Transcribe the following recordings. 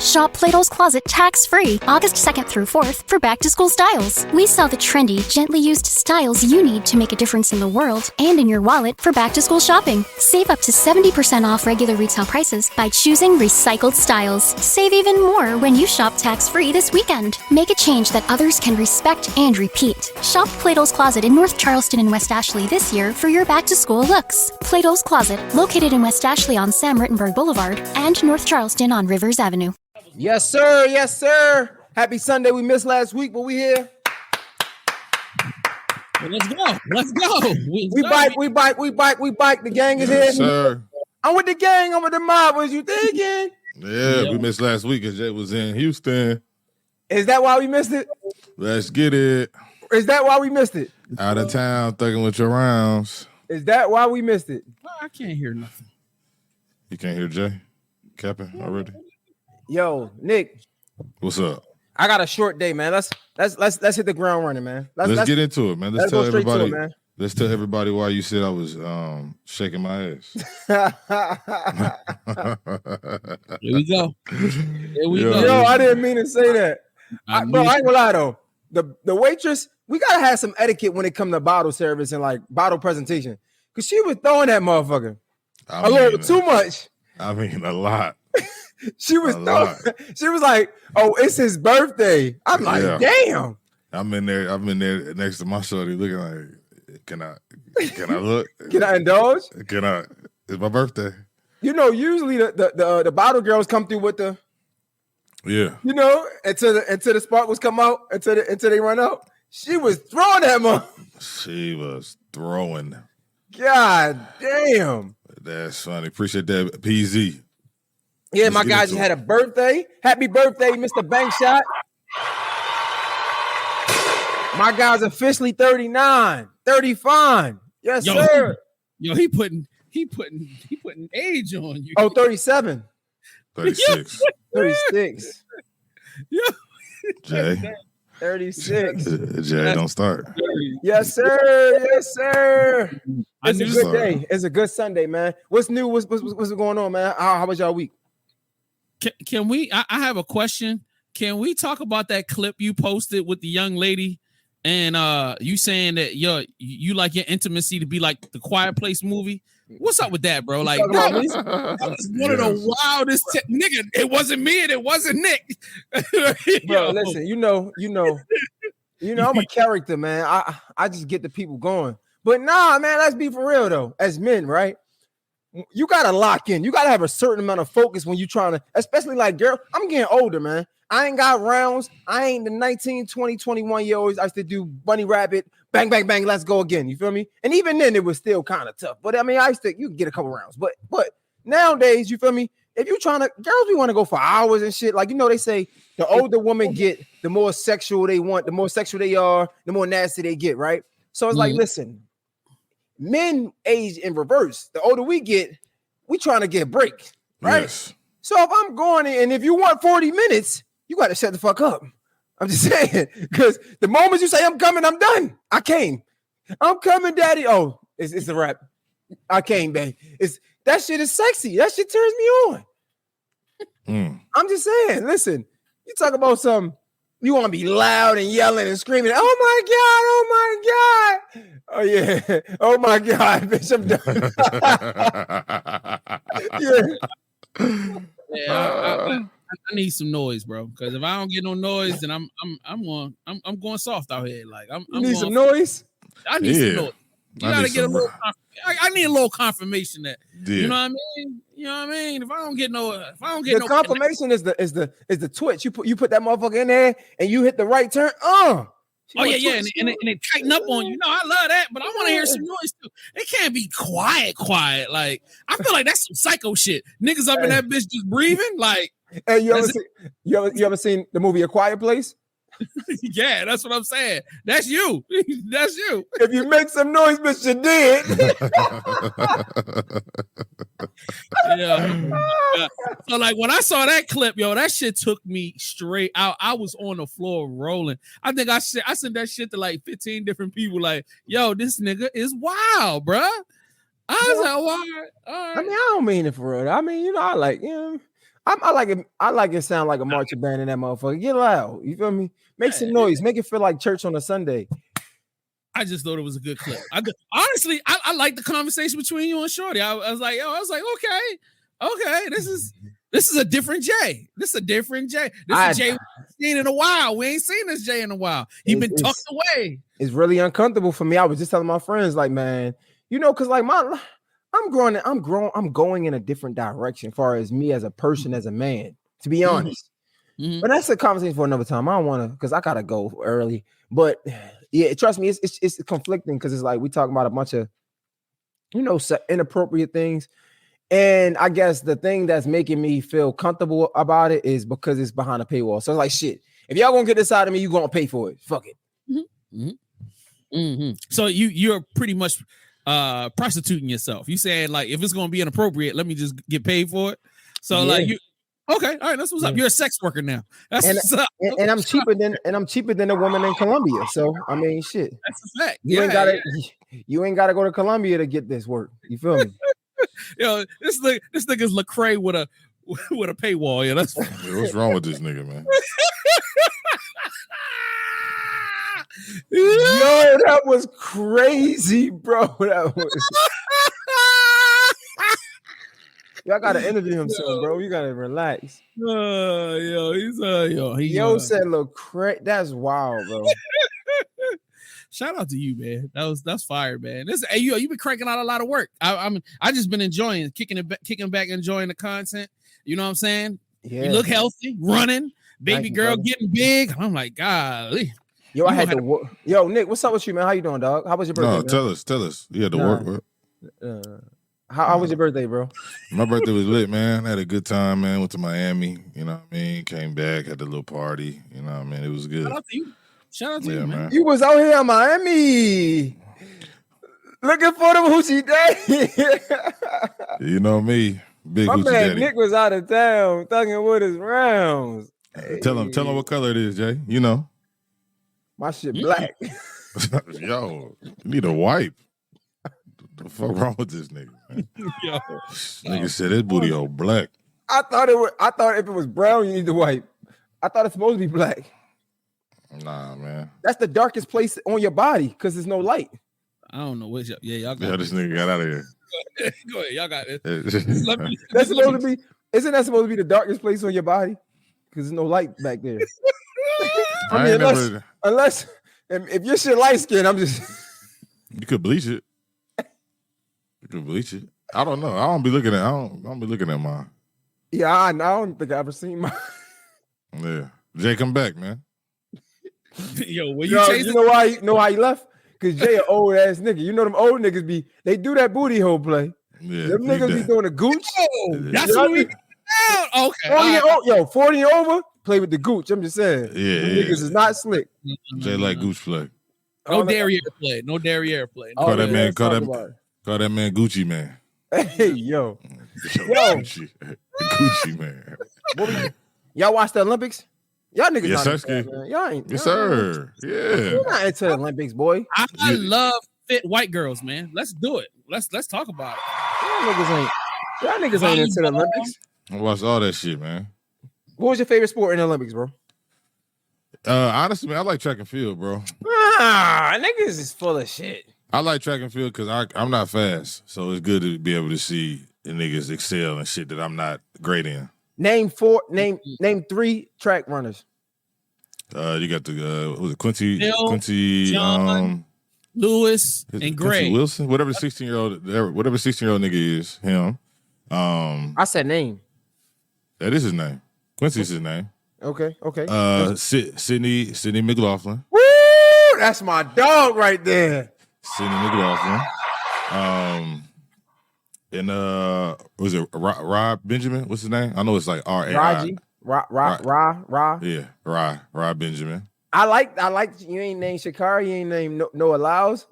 Shop Plato's Closet tax-free August 2nd through 4th for back-to-school styles. We sell the trendy, gently used styles you need to make a difference in the world and in your wallet for back-to-school shopping. Save up to 70% off regular retail prices by choosing recycled styles. Save even more when you shop tax-free this weekend. Make a change that others can respect and repeat. Shop Plato's Closet in North Charleston and West Ashley this year for your back-to-school looks. Plato's Closet, located in West Ashley on Sam Rittenberg Boulevard and North Charleston on Rivers Avenue. Yes, sir. Yes, sir. Happy Sunday. We missed last week, but we here. Well, let's go. Let's go. We bike. The gang is here. Sir. I'm with the gang. I'm with the mob. What you thinking? Yeah, we missed last week because Jay was in Houston. Is that why we missed it? Let's get it. Is that why we missed it? Out of town, thugging with your rounds. Is that why we missed it? I can't hear nothing. You can't hear Jay capping already? Yo, Nick. What's up? I got a short day, man. Let's hit the ground running, man. Let's get into it, man. Let's tell everybody. Man. Let's tell everybody why you said I was shaking my ass. Here we go. Yo, I didn't mean to say that. Bro, I ain't gonna lie though. The waitress, we gotta have some etiquette when it comes to bottle service and like bottle presentation. Cause she was throwing that motherfucker a little too much. I mean a lot. She was like, "Oh, it's his birthday." I'm like, "Damn." I'm in there next to my shorty looking like, can I look? Can I indulge? Can I? It's my birthday. You know, usually the bottle girls come through with the yeah. You know, until the sparkles come out, until they run out. She was throwing that mother. She was throwing. God damn. That's funny. Appreciate that, PZ. Yeah, my guy just had a birthday. Happy birthday, Mr. Bankshot. My guy's officially 39. 35. Yes, sir. He putting age on you. Oh, 37. 36. 36. Yeah. Jay. 36. Jay, don't start. Yes, sir. Yes, sir. It's a good sorry. day. It's a good Sunday, man. What's new? What's going on, man? How was y'all week? Can we? I have a question. Can we talk about that clip you posted with the young lady, and you saying that you like your intimacy to be like the Quiet Place movie? What's up with that, bro? Like that was one of the wildest nigga. It wasn't me and it wasn't Nick. Bro, listen, you know, I'm a character, man. I just get the people going. But nah, man, let's be for real though. As men, right? You gotta lock in. You gotta have a certain amount of focus when you're trying to, especially like girl. I'm getting older, man. I ain't got rounds. I ain't the 19, 20, 21 year olds. I used to do bunny rabbit, bang, bang, bang, let's go again. You feel me? And even then it was still kind of tough. But I mean, you can get a couple rounds. But nowadays, you feel me? If you trying to, girls, we want to go for hours and shit. Like, you know, they say the older women get, the more sexual they want, the more sexual they are, the more nasty they get, right? So it's like, listen, men age in reverse. The older we get, we trying to get a break, right? Yes. So if I'm going in, and if you want 40 minutes, you got to shut the fuck up. I'm just saying, because the moment you say I'm coming, I'm done. I came. I'm coming, daddy. Oh, it's a wrap. I came, babe. That shit is sexy. That shit turns me on. I'm just saying, listen, you talk about something, you want to be loud and yelling and screaming, oh my God, oh yeah, oh my God, bitch, I'm done. I need some noise, bro. Because if I don't get no noise, then I'm going soft out here. Like you need some noise. I need some noise. You gotta get a little. I need a little confirmation that you know what I mean. You know what I mean. If I don't get no confirmation is the twitch. You put that motherfucker in there and you hit the right turn. Oh yeah, and it tighten up on you. No, I love that, but I want to hear some noise too. It can't be quiet. Like I feel like that's some psycho shit. Niggas up in that bitch just breathing. Like, hey, you ever seen the movie A Quiet Place? Yeah, that's what I'm saying. That's you. That's you. If you make some noise, bitch, you did. Yeah. So like when I saw that clip, that shit took me straight out. I was on the floor rolling. I think I sent that shit to like 15 different people. Like, yo, this nigga is wild, bruh. I was like, why? Right. I mean, I don't mean it for real. I mean, I like, I like it. I like it. Sound like a marching band in that motherfucker. Get loud. You feel me? Make some noise. Make it feel like church on a Sunday. I just thought it was a good clip. Honestly, I like the conversation between you and Shorty. I was like, okay, this is a different Jay. This is a different Jay. This is a Jay we ain't seen in a while. We ain't seen this Jay in a while. He been tucked away. It's really uncomfortable for me. I was just telling my friends, like, man, because like I'm going in a different direction as far as me as a person, as a man, to be honest. Mm-hmm. But that's a conversation for another time. I don't want to, because I gotta go early. But yeah, trust me, it's conflicting because it's like we talking about a bunch of inappropriate things. And I guess the thing that's making me feel comfortable about it is because it's behind a paywall. So it's like, shit, if y'all gonna get this out of me, you gonna pay for it. Fuck it. Mm-hmm. Mm-hmm. So you're pretty much prostituting yourself. You saying like, if it's gonna be inappropriate, let me just get paid for it. So like you. Okay, all right, that's what's up. You're a sex worker now. That's what's up. And I'm cheaper than a woman in Colombia. So I mean, shit. That's a fact. You ain't gotta go to Colombia to get this work. You feel me? Yo, this nigga's Lecrae with a paywall. Yeah, that's what's wrong with this nigga, man. Yo, that was crazy, bro. That was. Y'all gotta interview him soon, bro. You gotta relax. Yo, said Lecrae. That's wild, bro. Shout out to you, man. That's fire, man. You been cranking out a lot of work. I just been enjoying kicking back, enjoying the content. You know what I'm saying? Yeah. You look healthy, running, baby girl getting big. I'm like, golly. Yo, I had to work. Yo, Nick, what's up with you, man? How you doing, dog? How was your birthday? No, tell us. You had to work. How was your birthday, bro? My birthday was lit, man. I had a good time, man. Went to Miami, you know what I mean? Came back, had a little party, you know what I mean? It was good. Shout out to you, man. You was out here in Miami. Looking for them hoochie daddy. You know me, big my hoochie man daddy. Nick was out of town, thugging with his rounds. Tell him what color it is, Jay. You know. My shit black. Yo, you need a wipe. What the fuck wrong with this nigga, man? Yo. Nigga said his booty all black. I thought if it was brown, you need to wipe. I thought it's supposed to be black. Nah, man. That's the darkest place on your body because there's no light. I don't know what y'all got. Yeah, this nigga got out of here. Go ahead, y'all got it. That's supposed to be. Isn't that supposed to be the darkest place on your body? Because there's no light back there. I mean, unless if your shit light skin, I'm just. You could bleach it. I don't know. I don't be looking at mine. Yeah, I don't think I ever seen mine. Yeah, Jay, come back, man. Yo, you know why he left? Because Jay an old ass nigga. You know them old niggas they do that booty hole play. Yeah, them niggas be doing the gooch. That's what we. Okay. 40 and over, play with the gooch. I'm just saying. Yeah, niggas is not slick. Jay like gooch play. No derriere play. Call that man Gucci man. Hey, yo. Gucci man. Y'all watch the Olympics? Y'all niggas yes, not sir. man. Y'all ain't. Yes, sir. Yeah. You're not into the Olympics, boy. I love fit white girls, man. Let's do it. Let's talk about it. Y'all niggas ain't into the Olympics. I watched all that shit, man. What was your favorite sport in the Olympics, bro? Honestly, man, I like track and field, bro. Niggas is full of shit. I like track and field because I'm not fast, so it's good to be able to see the niggas excel and shit that I'm not great in. Name 3 track runners. You got the was it Quincy, John, Lewis, and Gray. Quincy Wilson, whatever 16-year-old nigga is, him. I said name. That is his name. Quincy's his name. Okay. Sydney McLaughlin. Woo! That's my dog right there. Sydney McLaughlin. And was it Rob Benjamin? What's his name? I know it's like R-A-I. Ra. Yeah, Rob Benjamin. I like you ain't named Shakari, you ain't named Noah Lyles.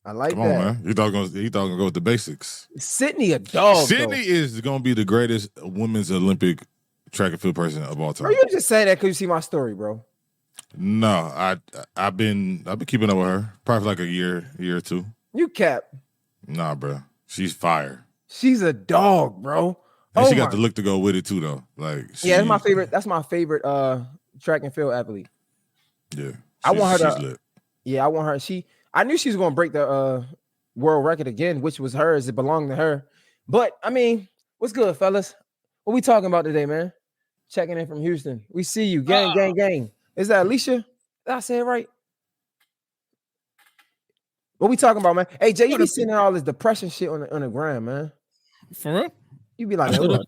I like Come that. on, man. He thought gonna go with the basics. Sydney a dog. Sydney is gonna be the greatest women's Olympic track and field person of all time. Bro, you just say that because you see my story, bro. No, I've been keeping up with her probably for like a year or two. You cap. Nah, bro. She's fire. She's a dog, bro. And she got the look to go with it too, though. Like, that's my favorite. That's my favorite track and field athlete. Yeah, I want her to. Lit. Yeah, I want her. I knew she was going to break the world record again, which was hers. It belonged to her. But I mean, what's good, fellas? What we talking about today, man? Checking in from Houston. We see you, gang. Is that Alicia? Did I say it right? What we talking about, man? Hey, Jay, you be sending all this depression shit on the gram, man. For real? You be like, we'll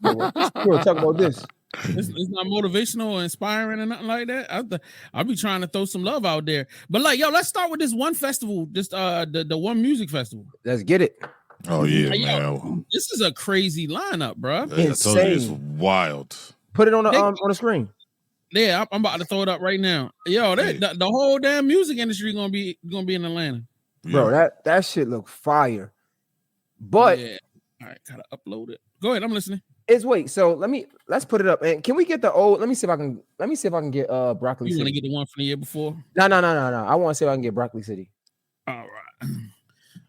talk about this. It's not motivational or inspiring or nothing like that. I'll be trying to throw some love out there. But like, yo, let's start with this one festival, just the one music festival. Let's get it. Oh yeah, like, man. Yo, this is a crazy lineup, bro. Insane. It's wild. Put it on the screen. Yeah, I'm about to throw it up right now. Yo, the whole damn music industry gonna be in Atlanta. Yeah. Bro, that shit look fire. But all right, gotta upload it. Go ahead, I'm listening. So let's put it up. And can we get the old? Let me see if I can get Broccoli City. You want to City. get the one from the year before? No. I want to see if I can get Broccoli City. All right.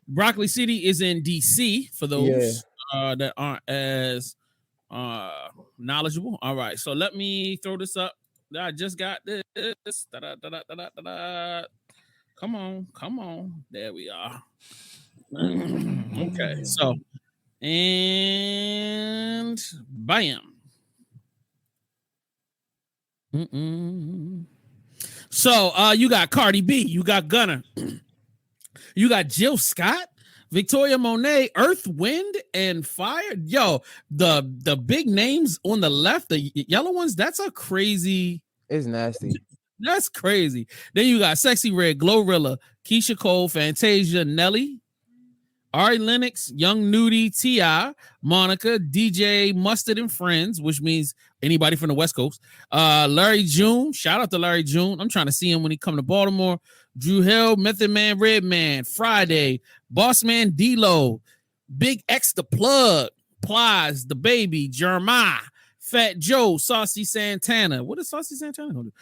Broccoli City is in DC for those that aren't as knowledgeable. All right, so let me throw this up. I just got this. Come on. There we are. Okay, so and bam. So you got Cardi B, you got Gunna, you got Jill Scott, Victoria Monet, Earth, Wind, and Fire. Yo, the big names on the left, the yellow ones, that's a crazy. It's nasty. That's crazy. Then you got Sexy Red, Glorilla, Keisha Cole, Fantasia, Nelly, Ari Lennox, Young Nudie, T.I., Monica, DJ Mustard and Friends, which means anybody from the West Coast. Larry June, shout out to Larry June. I'm trying to see him when he come to Baltimore. Drew Hill, Method Man, Redman, Friday, Boss Man, D-Lo, Big X the Plug, Plies, The Baby, Jeremiah, Fat Joe, Saucy Santana. What is Saucy Santana gonna do?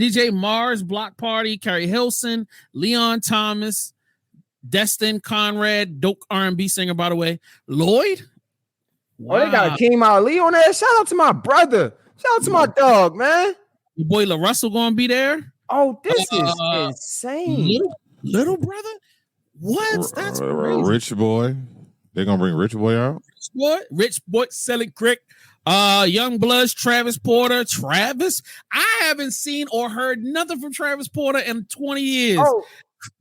DJ Mars, Block Party, Carrie Hilson, Leon Thomas, Destin Conrad, dope R&B singer, by the way. Lloyd. Wow. Oh, they got Akeem Ali on there. Shout out to my brother. Shout out to my dog, man. Your boy La Russell gonna be there. Oh, this is insane. Little brother? What? That's crazy. Rich Boy. They're gonna bring Rich Boy out. Rich Boy selling crick. Young Bloods, Travis Porter. Travis, I haven't seen or heard nothing from Travis Porter in 20 years. Oh.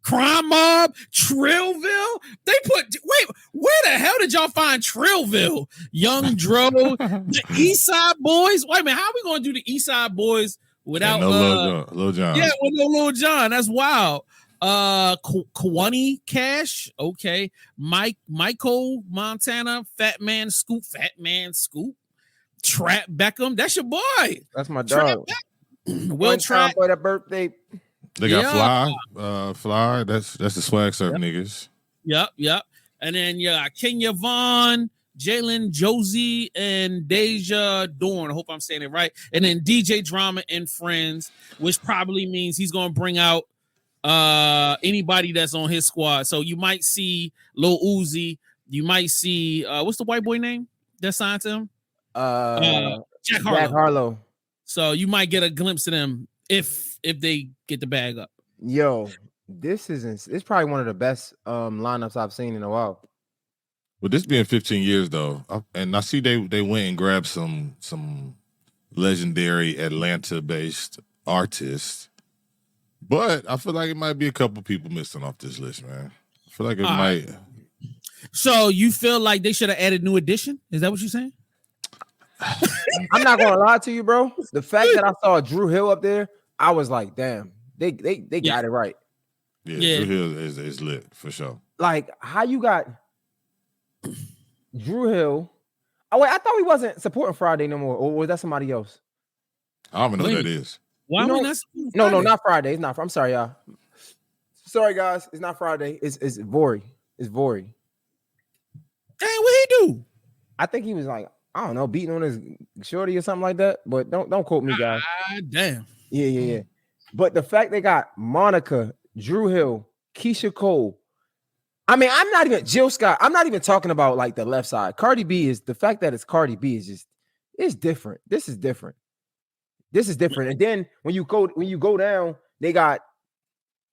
Crime Mob, Trillville. Wait, where the hell did y'all find Trillville? Young Dro, the East Side Boys. Wait a minute, how are we gonna do the East Side Boys without Lil Jon? Yeah, with no Lil Jon. That's wild. Kawani Cash, okay. Michael Montana, Fat Man Scoop, Trap Beckham. That's your boy. That's my dog. Will Trap for the birthday. They got Fly. That's the swag surf niggas. Yep. And then Kenya Vaughn, Jalen Josie, and Deja Dorn. I hope I'm saying it right. And then DJ Drama and Friends, which probably means he's gonna bring out anybody that's on his squad. So you might see Lil Uzi. You might see what's the white boy name that signed to him? Jack Harlow. So you might get a glimpse of them if they get the bag up. Yo, this is probably one of the best lineups I've seen in a while. Well, this being 15 years though, and I see they went and grabbed some legendary Atlanta-based artists, but I feel like it might be a couple people missing off this list, man. I feel like it might. So you feel like they should have added New Edition? Is that what you're saying? I'm not gonna lie to you, bro. The fact that I saw Drew Hill up there, I was like, damn, they got it right. Yeah, Drew Hill is lit for sure. Like, how you got Drew Hill? Oh wait, I thought he wasn't supporting Friday no more, or was that somebody else? I don't even know who that is. Why No, not Friday. It's not. I'm sorry, y'all. Sorry, guys. It's not Friday. It's Vori. It's Vori. Dang, what he do? I think he was like, I don't know, beating on his shorty or something like that. But don't quote me, guys. Damn. Yeah. But the fact they got Monica, Drew Hill, Keisha Cole, I mean, I'm not even Jill Scott. I'm not even talking about like the left side. Cardi B is the fact that it's Cardi B is just it's different. This is different. This is different. And then when you go down, they got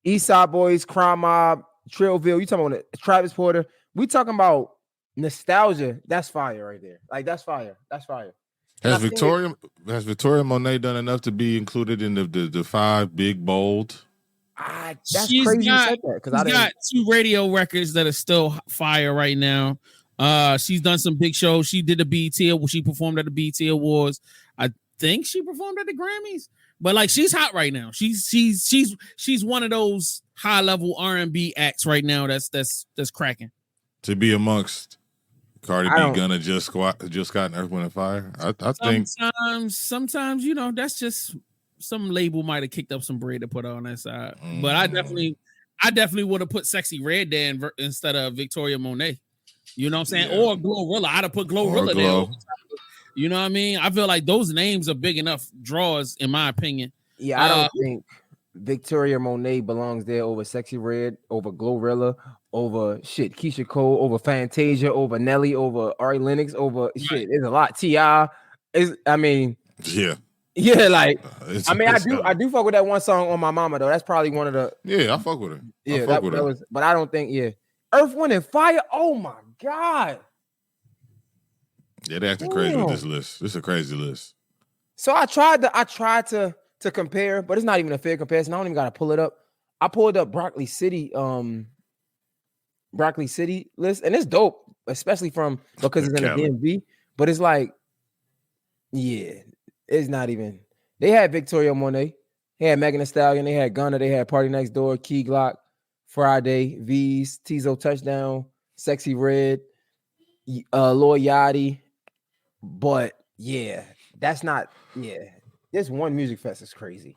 East Side Boys, Crime Mob, Trillville. You talking about Travis Porter? We talking about nostalgia. That's fire right there. Like that's fire. That's fire. Has Victoria Monet done enough to be included in the 5 big bold? That's crazy you said that because I got 2 radio records that are still fire right now. She's done some big shows. She did the BET. She performed at the BET Awards. I think she performed at the Grammys. But like she's hot right now. She's one of those high level R&B acts right now. That's cracking. To be amongst Cardi B, Gunna, Jill Scott, and Earth, Wind and Fire. I think sometimes you know that's just some label might have kicked up some bread to put on that side. But I definitely would have put Sexy Red there instead of Victoria Monet. You know what I'm saying? Yeah. Or Glorilla. I'd have put Glorilla there. You know what I mean? I feel like those names are big enough draws, in my opinion. Yeah, I don't think Victoria Monet belongs there over Sexy Red, over Glorilla, over Keisha Cole, over Fantasia, over Nelly, over Ari Lennox, over shit. There's a lot. T.I. Yeah, like I do fuck with that one song on My Mama though. That's probably one of the I fuck with her. Yeah, that was, but I don't think Earth, Wind and Fire. Oh my god. Yeah, they're acting crazy with this list. This is a crazy list. So I tried to compare, but it's not even a fair comparison. I don't even gotta pull it up. I pulled up Broccoli City list, and it's dope, especially because it's in the DMV. But it's like, it's not even. They had Victoria Monet, they had Megan Thee Stallion, they had Gunna, they had Party Next Door, Key Glock, Friday, V's, Tizo Touchdown, Sexy Red, Lil Yachty. But that's not. This one music fest is crazy,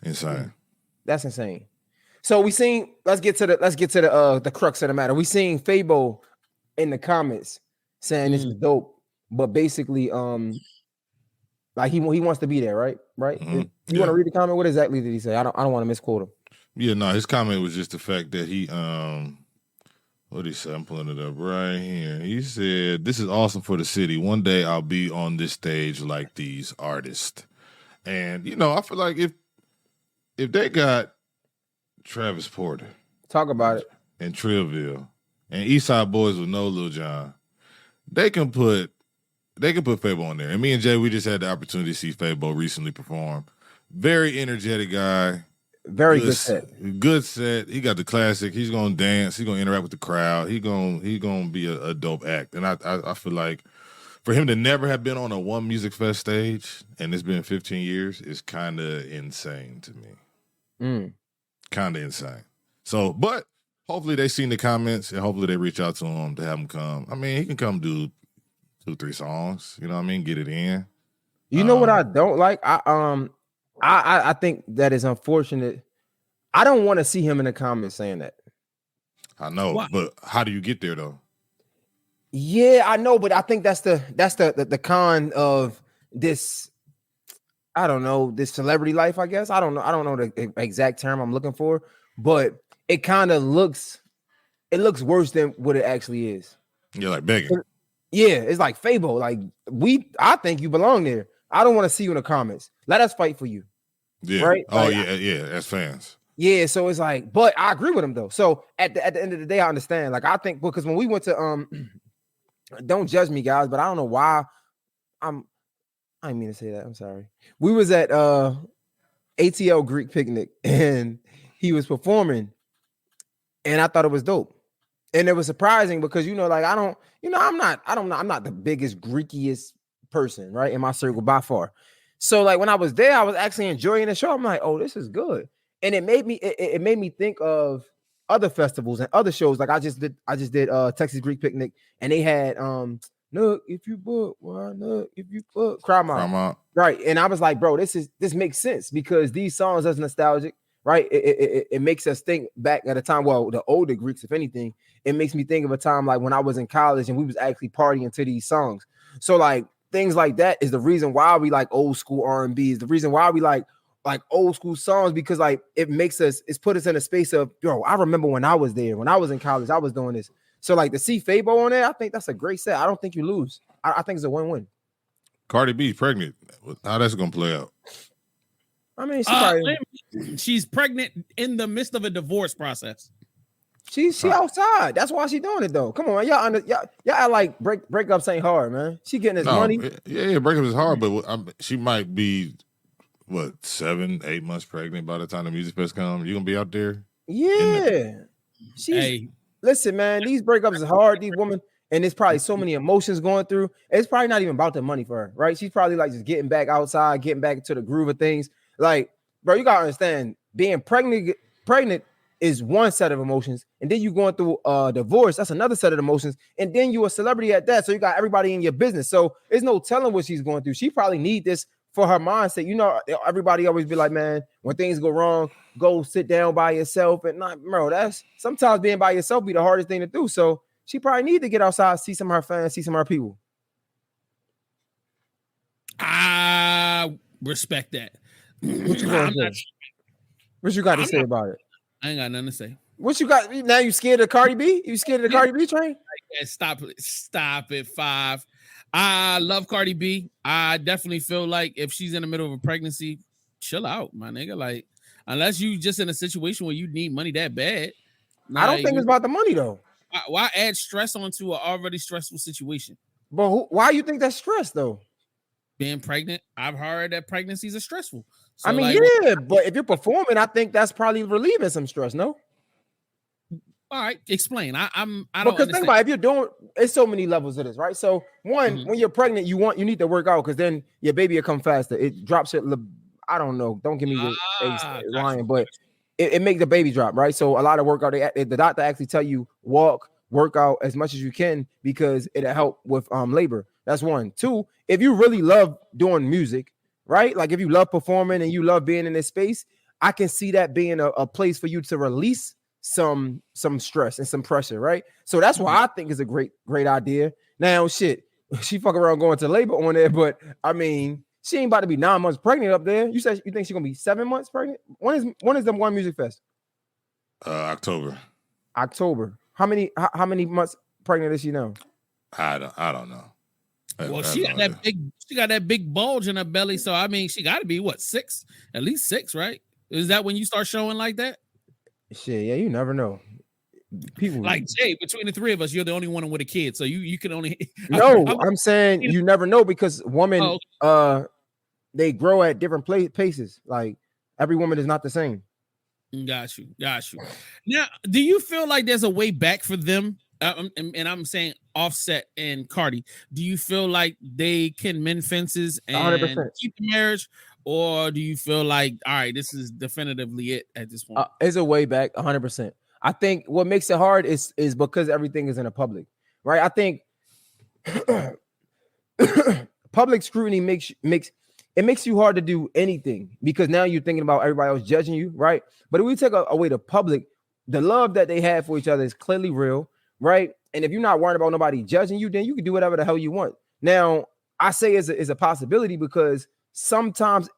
insane. That's insane. So we seen. Let's get to the crux of the matter. We seen Fabo in the comments saying this is dope, but basically, like he wants to be there, right? Mm-hmm. You want to read the comment? What exactly did he say? I don't want to misquote him. Yeah, no, his comment was just the fact that he what did he say? I'm pulling it up right here. He said, "This is awesome for the city. One day I'll be on this stage like these artists." And I feel like if they got Travis Porter, talk about it, and Trillville, and East Side Boys with no Lil Jon, they can put Fabo on there. And me and Jay, we just had the opportunity to see Fabo recently perform. Very energetic guy. Very good set. Good set. He got the classic. He's gonna dance. He's gonna interact with the crowd. He gonna be a dope act. And I feel like for him to never have been on a One Music Fest stage, and it's been 15 years, is kind of insane to me. Kind of insane. So, but hopefully they seen the comments, and hopefully they reach out to him to have him come. I mean, he can come do 2-3 songs. You know what I mean? Get it in. You know what I don't like? I think that is unfortunate. I don't want to see him in the comments saying that. I know, but how do you get there though? Yeah, I know, but I think that's the con of this. I don't know, this celebrity life, I guess. I don't know the exact term I'm looking for, but it kind of looks worse than what it actually is. You're like begging. Yeah, it's like Fabo. Like I think you belong there. I don't want to see you in the comments. Let us fight for you. Yeah. Right? Oh, like, yeah, as fans. Yeah, so it's like, but I agree with him though. So at the end of the day, I understand. Like I think because when we went to don't judge me, guys, but I don't know why I didn't mean to say that. I'm sorry. We was at ATL Greek Picnic and he was performing, and I thought it was dope. And it was surprising because I'm not the biggest Greekiest person, right, in my circle by far. So like when I was there, I was actually enjoying the show. I'm like, oh, this is good. And it made me think of other festivals and other shows. Like I just did Texas Greek Picnic, and they had look if you book, why look if you book, Crime Out. Right. And I was like, bro, this makes sense because these songs are nostalgic, right? It makes us think back at a time. Well, the older Greeks, if anything, it makes me think of a time like when I was in college and we was actually partying to these songs. So like things like that is the reason why we like old school R&B, is the reason why we like like old school songs because like it's put us in a space of, yo, I remember when I was there, when I was in college, I was doing this. So like to see Fabo on there, I think that's a great set. I don't think you lose. I think it's a win-win. Cardi B pregnant. How that's gonna play out? I mean, she's pregnant in the midst of a divorce process. She outside. That's why she doing it though. Come on, y'all like breakups ain't hard, man. She getting his money. Yeah, breakups is hard, but she might be 7-8 months pregnant by the time the music fest comes. You gonna be out there? Yeah. Listen, man, these breakups is hard. These women, and there's probably so many emotions going through. It's probably not even about the money for her, right? She's probably like just getting back outside, getting back into the groove of things. Like, bro, you gotta understand, being pregnant is one set of emotions, and then you going through a divorce, that's another set of emotions, and then you a celebrity at that, so you got everybody in your business. So there's no telling what she's going through. She probably need this for her mindset. You know, everybody always be like, man, when things go wrong, go sit down by yourself. And not, bro, that's sometimes being by yourself be the hardest thing to do. So she probably need to get outside, see some of her fans, see some of her people. I respect that. What you got to say about it? I ain't got nothing to say. What you got? Now you scared of Cardi B? You scared of the Cardi B train? Stop it, 5. I love Cardi B. I definitely feel like if she's in the middle of a pregnancy, chill out, my nigga. Like, unless you just in a situation where you need money that bad. Like, I don't think it's about the money though. Why add stress onto an already stressful situation? But why you think that's stress though? Being pregnant, I've heard that pregnancies are stressful. So I mean, like, yeah, but if you're performing, I think that's probably relieving some stress. No. All right, explain. I don't because understand. think about it, if you're doing, it's so many levels of this, right? So one, when you're pregnant, you need to work out because then your baby will come faster. It drops it. I don't know. Don't give me the lying, but it makes the baby drop, right? So a lot of workout. The doctor actually tell you work out as much as you can because it'll help with labor. That's one. Two, if you really love doing music, right? Like if you love performing and you love being in this space, I can see that being a place for you to release some stress and some pressure, right? So that's why I think it's a great idea. Now, shit, she fuck around going to labor on there, but I mean, she ain't about to be 9 months pregnant up there. You said you think she's gonna be 7 months pregnant? When is the One Music Fest? October. How many months pregnant is she now? I don't know. Well, she got that big bulge in her belly, so I mean, she got to be what, 6? At least 6, right? Is that when you start showing like that? Shit, yeah, you never know. People like Jay, between the three of us, you're the only one with a kid, so you can only. I'm saying you never know because women, they grow at different paces. Like every woman is not the same. Got you. Now, do you feel like there's a way back for them? And I'm saying Offset and Cardi. Do you feel like they can mend fences and 100%. keep the marriage, or do you feel like, all right, this is definitively it at this point? It's a way back, 100%. I think what makes it hard is because everything is in the public, right? I think public scrutiny makes you hard to do anything because now you're thinking about everybody else judging you, right? But if we take away the public, the love that they have for each other is clearly real, right? And if you're not worried about nobody judging you, then you can do whatever the hell you want. Now, I say it's a possibility because sometimes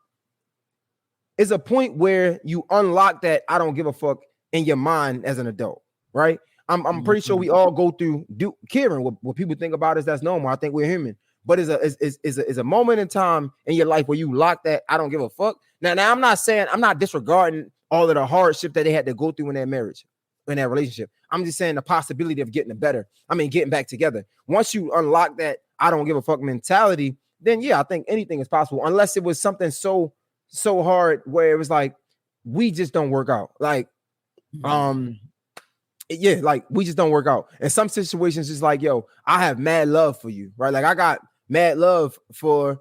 it's a point where you unlock that I don't give a fuck in your mind as an adult, right? I'm pretty sure we all go through Kieran. What people think about us, that's normal. I think we're human. But it's a moment in time in your life where you lock that I don't give a fuck. Now I'm not disregarding all of the hardship that they had to go through in their marriage, in that relationship. I'm just saying the possibility of getting getting back together. Once you unlock that I don't give a fuck mentality, then yeah, I think anything is possible. Unless it was something so hard where it was like we just don't work out. Like like we just don't work out. In some situations, it's like, yo, I have mad love for you, right? Like I got mad love for,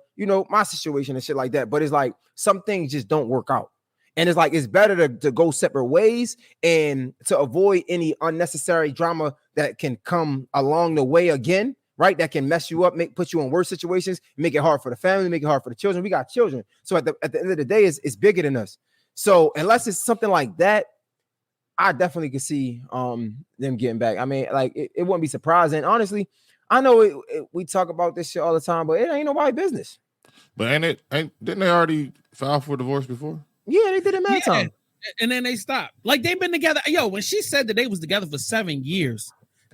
my situation and shit like that. But it's like some things just don't work out. And it's like, it's better to go separate ways and to avoid any unnecessary drama that can come along the way again, right? That can mess you up, put you in worse situations, make it hard for the family, make it hard for the children. We got children. So at the end of the day, it's bigger than us. So unless it's something like that, I definitely could see them getting back. I mean, like it wouldn't be surprising. Honestly, I know we talk about this shit all the time, but it ain't nobody's business. But didn't they already file for divorce before? Yeah, they did it mad time. And then they stopped. Like they've been together. Yo, when she said that they was together for 7 years,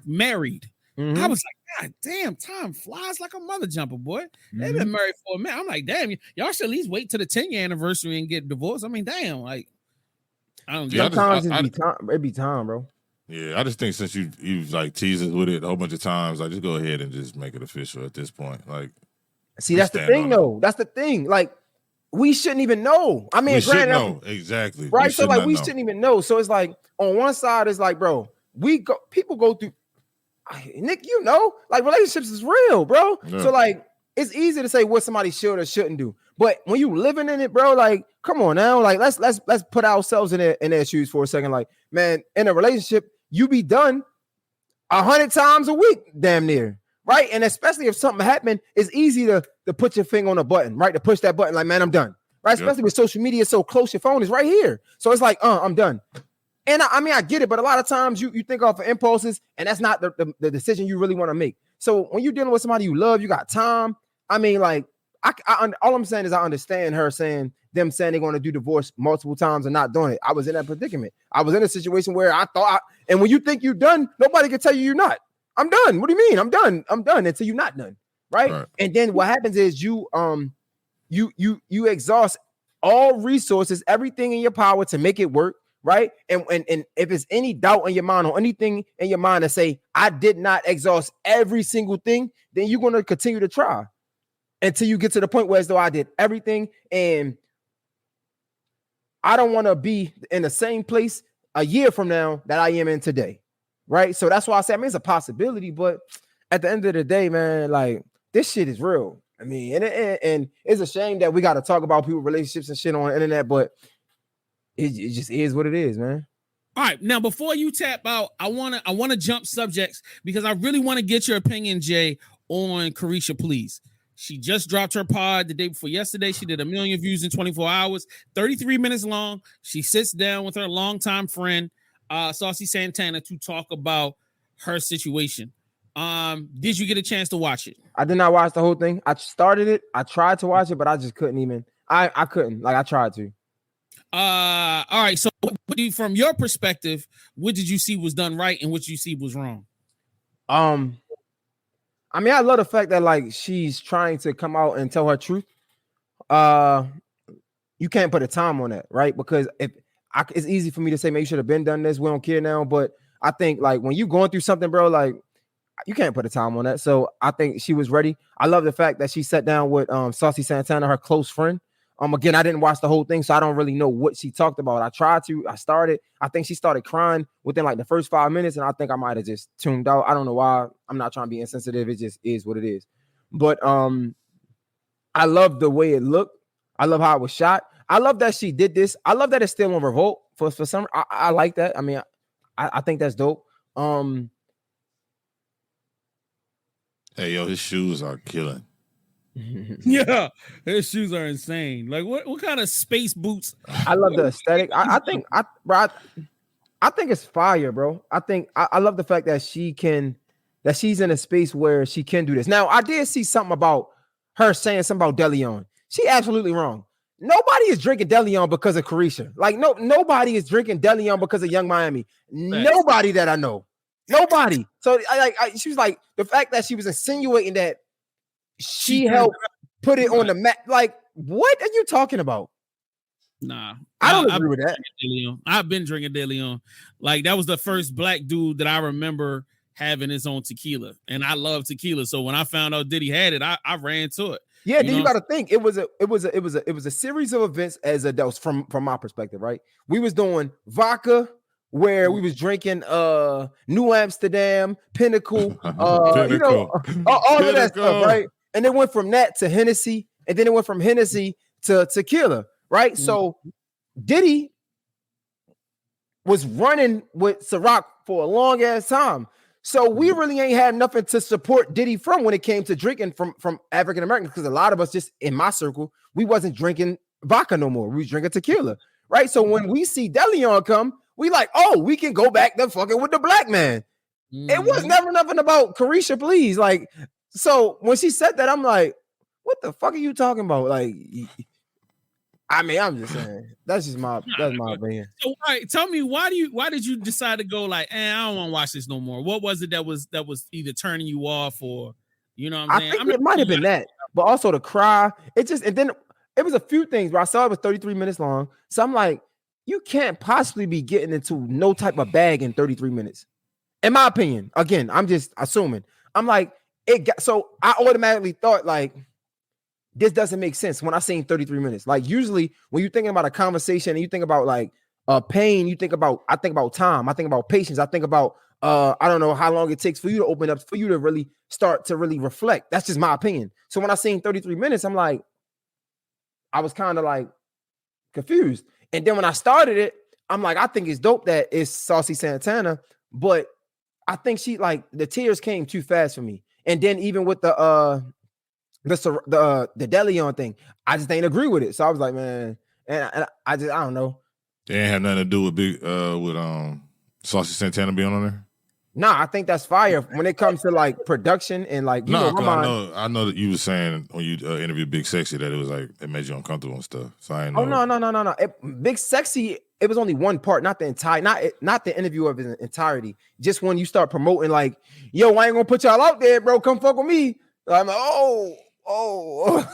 married, I was like, God damn, time flies like a mother jumper, boy. They've been married for a minute. I'm like, damn, y'all should at least wait to the 10-year anniversary and get divorced. I mean, damn, like I don't get sometimes it be time, bro. Yeah, I just think since you've like teased us with it a whole bunch of times, like just go ahead and just make it official at this point. Like, see, that's the thing, though. That's the thing. Like, we shouldn't even know. I mean, we should know exactly, right? So like, we shouldn't even know. So it's like on one side, it's like, bro, people go through. Nick, you know, like relationships is real, bro. Yeah. So like, it's easy to say what somebody should or shouldn't do, but when you living in it, bro, like, come on now, like let's put ourselves in their shoes for a second. Like, man, in a relationship, you be done 100 times a week, damn near, right? And especially if something happened, it's easy to put your finger on a button, right? To push that button, like, man, I'm done, right? Especially with social media so close, your phone is right here, so it's like, I'm done. And I mean, I get it, but a lot of times you think off of impulses, and that's not the decision you really want to make. So when you're dealing with somebody you love, you got time. I mean, like, all I'm saying is I understand her saying they're going to do divorce multiple times and not doing it. I was in that predicament. I was in a situation where I thought, and when you think you're done, nobody can tell you you're not. I'm done. What do you mean? I'm done until you're not done, right? And then what happens is you exhaust all resources, everything in your power to make it work. Right. And if there's any doubt in your mind or anything in your mind to say, I did not exhaust every single thing, then you're going to continue to try until you get to the point where as though I did everything. And I don't want to be in the same place a year from now that I am in today. Right. So that's why I say, I mean, it's a possibility. But at the end of the day, man, like, this shit is real. I mean, and it's a shame that we got to talk about people's relationships and shit on the internet, but it just is what it is, man. All right, now before you tap out, I wanna jump subjects because I really want to get your opinion, Jay, on Caresha, please. She just dropped her pod the day before yesterday. She did 1 million views in 24 hours, 33 minutes long. She sits down with her longtime friend, Saucy Santana, to talk about her situation. Did you get a chance to watch it? I did not watch the whole thing. I started it. I tried to watch it, but I just couldn't even. I couldn't. Like, I tried to. All right. So, from your perspective, what did you see was done right, and what did you see was wrong? I mean, I love the fact that like she's trying to come out and tell her truth. You can't put a time on that, right? Because it's easy for me to say, maybe you should have been done this. We don't care now, but I think like when you going through something, bro, like you can't put a time on that. So I think she was ready. I love the fact that she sat down with Saucy Santana, her close friend. Again, I didn't watch the whole thing, so I don't really know what she talked about. I started. I think she started crying within like the first 5 minutes, and I think I might have just tuned out. I don't know why. I'm not trying to be insensitive. It just is what it is. But I love the way it looked. I love how it was shot. I love that she did this. I love that it's still on Revolt for some. I like that. I mean, I think that's dope. Hey, yo, his shoes are killing. Yeah, his shoes are insane. Like what kind of space boots? I love the aesthetic. I think it's fire, bro. I love the fact that she's in a space where she can do this. Now, I did see something about her saying something about DeLeon. She absolutely wrong. Nobody is drinking DeLeon because of Caresha. Like nobody is drinking DeLeon because of Young Miami. Nobody that I know. Nobody. So she was like, the fact that she was insinuating that she helped put it on the map. Like, what are you talking about? Nah, I don't agree with that. I've been drinking DeLeon. Like, that was the first black dude that I remember having his own tequila, and I love tequila. So when I found out Diddy had it, I ran to it. Yeah, then you got to think it was a series of events as adults from my perspective, right? We was doing vodka, where we was drinking New Amsterdam, Pinnacle, all of that stuff, right? And it went from that to Hennessy, and then it went from Hennessy to tequila, right? Mm-hmm. So Diddy was running with Ciroc for a long ass time. So we really ain't had nothing to support Diddy from when it came to drinking from African Americans, because a lot of us, just in my circle, we wasn't drinking vodka no more. We was drinking tequila, right? So when we see DeLeon come, we like, oh, we can go back to fucking with the black man. Mm-hmm. It was never nothing about Caresha, please. Like, so when she said that, I'm like, what the fuck are you talking about? Like, I mean, I'm just saying. That's my opinion. So, all right, tell me why did you decide to go like, I don't want to watch this no more? What was it that was either turning you off or, you know what I'm saying? I think it might have been that, but also the cry. It just, and then it was a few things where I saw it was 33 minutes long. So I'm like, you can't possibly be getting into no type of bag in 33 minutes. In my opinion, again, I'm just assuming. I'm like, so I automatically thought like, this doesn't make sense when I seen 33 minutes. Like usually when you're thinking about a conversation and you think about like pain, I think about time, I think about patience, I think about I don't know how long it takes for you to open up, for you to really start to really reflect. That's just my opinion. So when I seen 33 minutes, I'm like, I was kind of like confused. And then when I started it, I'm like, I think it's dope that it's Saucy Santana, but I think she like the tears came too fast for me. And then even with the Deleon thing, I just ain't agree with it. So I was like, man, and I don't know. They ain't have nothing to do with Saucy Santana being on there. Nah, I think that's fire when it comes to like production and like I know that you were saying when you interviewed Big Sexy that it was like it made you uncomfortable and stuff. So I ain't know. Oh no. Big Sexy, it was only one part, not the entire, not the interview of its entirety. Just when you start promoting like, yo, I ain't gonna put y'all out there, bro. Come fuck with me. I'm like,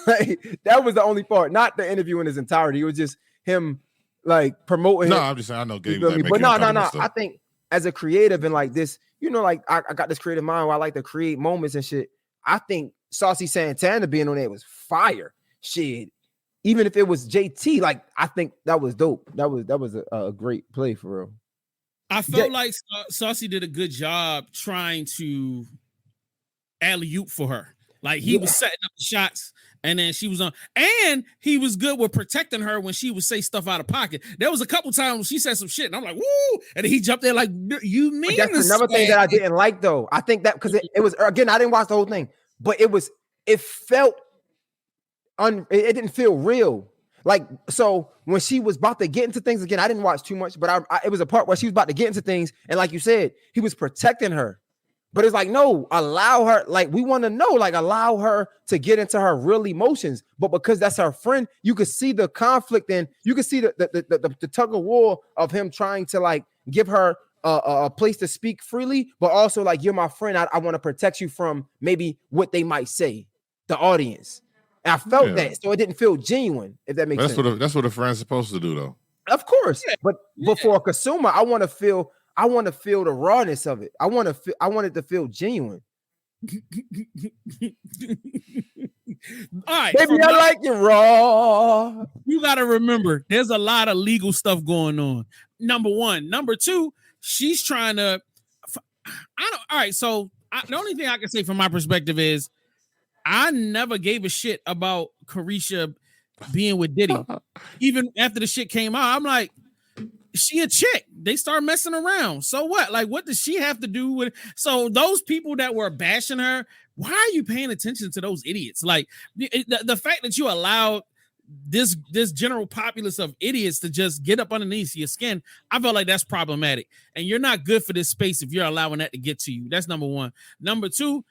like, that was the only part, not the interview in its entirety. It was just him like promoting. No, I'm just saying I know Gabe. But no. I think as a creative and like this, you know, like I got this creative mind where I like to create moments and shit. I think Saucy Santana being on there was fire. Shit, even if it was JT, like I think that was dope. That was a great play for real. I felt like Saucy did a good job trying to alley-oop for her. Like he was setting up the shots, and then she was on, and he was good with protecting her when she would say stuff out of pocket. There was a couple times when she said some shit, and I'm like, "Woo!" And then he jumped there like, "You mean?" But that's another thing that I didn't like, though. I think that because it was again, I didn't watch the whole thing, but it felt it didn't feel real. Like so, when she was about to get into things again, I didn't watch too much, but it was a part where she was about to get into things, and like you said, he was protecting her. But it's like, no, allow her. Like, we want to know, like, allow her to get into her real emotions. But because that's her friend, you could see the conflict and you could see the tug of war of him trying to like give her a place to speak freely, but also like, you're my friend. I want to protect you from maybe what they might say, the audience. And I felt that, so it didn't feel genuine. If that makes sense. That's what a friend's supposed to do, though. Of course, but for a consumer, I want to feel the rawness of it. I want it to feel genuine. All right, baby, I like you raw. You got to remember, there's a lot of legal stuff going on. Number one, number two, she's trying to. All right, so the only thing I can say from my perspective is, I never gave a shit about Caresha being with Diddy. Even after the shit came out, I'm like, she a chick. They start messing around. So what? Like, what does she have to do with it? So those people that were bashing her, why are you paying attention to those idiots? Like the fact that you allowed this general populace of idiots to just get up underneath your skin, I felt like that's problematic. And you're not good for this space if you're allowing that to get to you. That's number one. Number two,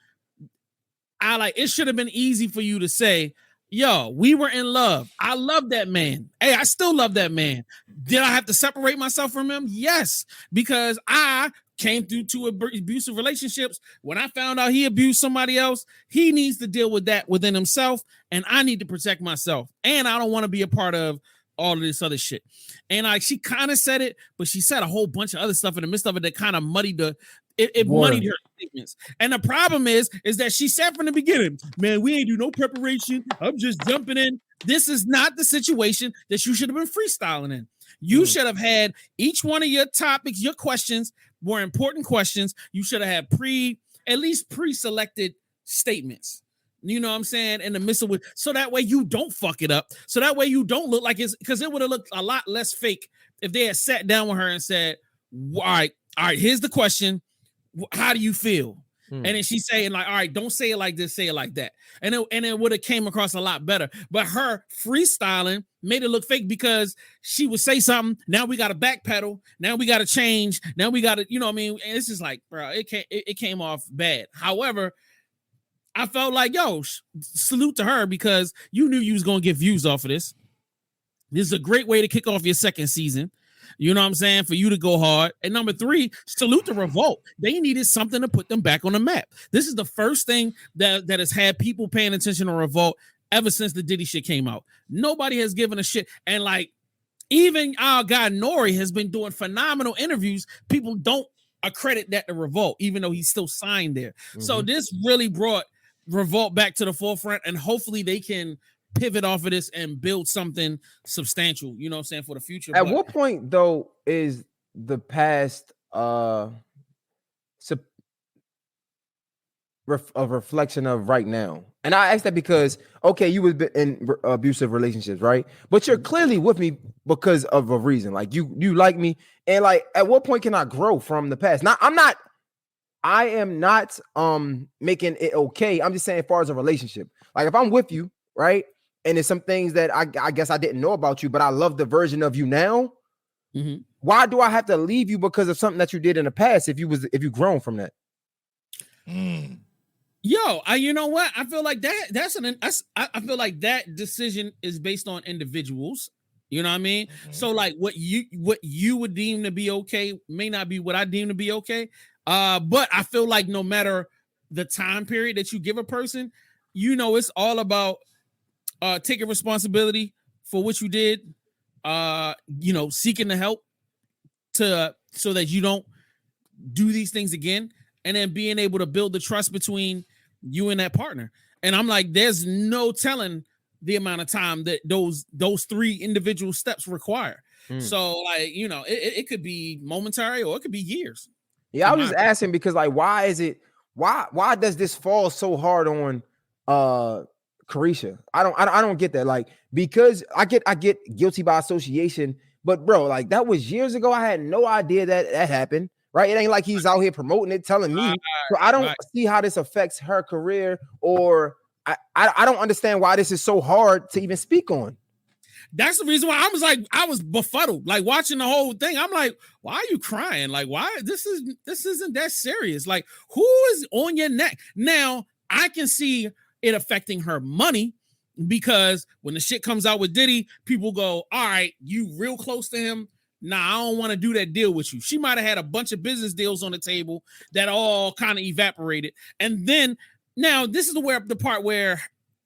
it should have been easy for you to say, yo, we were in love. I love that man. Hey, I still love that man. Did I have to separate myself from him? Yes, because I came through two abusive relationships. When I found out he abused somebody else, he needs to deal with that within himself, and I need to protect myself. And I don't want to be a part of all of this other shit. And she kind of said it, but she said a whole bunch of other stuff in the midst of it that kind of muddied it muddied her statements. And the problem is that she said from the beginning, man, we ain't do no preparation. I'm just jumping in. This is not the situation that you should have been freestyling in. You should have had each one of your topics, your questions were important questions. You should have had at least pre-selected statements. You know what I'm saying? In the midst of it, so that way you don't fuck it up. So that way you don't look like it's, because it would have looked a lot less fake if they had sat down with her and said, all right, here's the question. How do you feel? And then she's saying like, all right, don't say it like this, say it like that. And it would have came across a lot better. But her freestyling made it look fake because she would say something. Now we got to backpedal. Now we got to change. Now we got to, you know what I mean? And it's just like, bro, it came off bad. However, I felt like, yo, salute to her because you knew you was going to get views off of this. This is a great way to kick off your second season. You know what I'm saying? For you to go hard. And number 3, salute the Revolt. They needed something to put them back on the map. This is the first thing that has had people paying attention to Revolt ever since the Diddy shit came out. Nobody has given a shit. And like, even our guy Nori has been doing phenomenal interviews. People don't accredit that to Revolt, even though he's still signed there. Mm-hmm. So this really brought Revolt back to the forefront, and hopefully they can pivot off of this and build something substantial, you know what I'm saying, for the future. At what point though is the past a reflection of right now? And I ask that because okay, you was in abusive relationships, right? But you're clearly with me because of a reason. Like you like me, and like at what point can I grow from the past? Now I am not making it okay. I'm just saying as far as a relationship. Like if I'm with you, right? And there's some things that I guess I didn't know about you, but I love the version of you now. Mm-hmm. Why do I have to leave you because of something that you did in the past if you grown from that? Yo, you know what? I feel like I feel like that decision is based on individuals. You know what I mean? Mm-hmm. So like what you would deem to be okay may not be what I deem to be okay. But I feel like no matter the time period that you give a person, you know, it's all about taking responsibility for what you did, you know, seeking the help so that you don't do these things again, and then being able to build the trust between you and that partner. And I'm like, there's no telling the amount of time that those 3 individual steps require. So like, you know, it could be momentary or it could be years. Yeah, I was just asking because like, why does this fall so hard on Caresha? I don't get that. Like, because I get guilty by association, but bro, like that was years ago. I had no idea that happened. Right? It ain't like he's out here promoting it, telling me. So I don't see how this affects her career, or I don't understand why this is so hard to even speak on. That's the reason why I was befuddled, like watching the whole thing. I'm like, why are you crying? Like, why this isn't that serious? Like, who is on your neck? Now I can see it affecting her money, because when the shit comes out with Diddy, people go, all right, you real close to him. Nah, I don't want to do that deal with you. She might have had a bunch of business deals on the table that all kind of evaporated. And then now this is the part where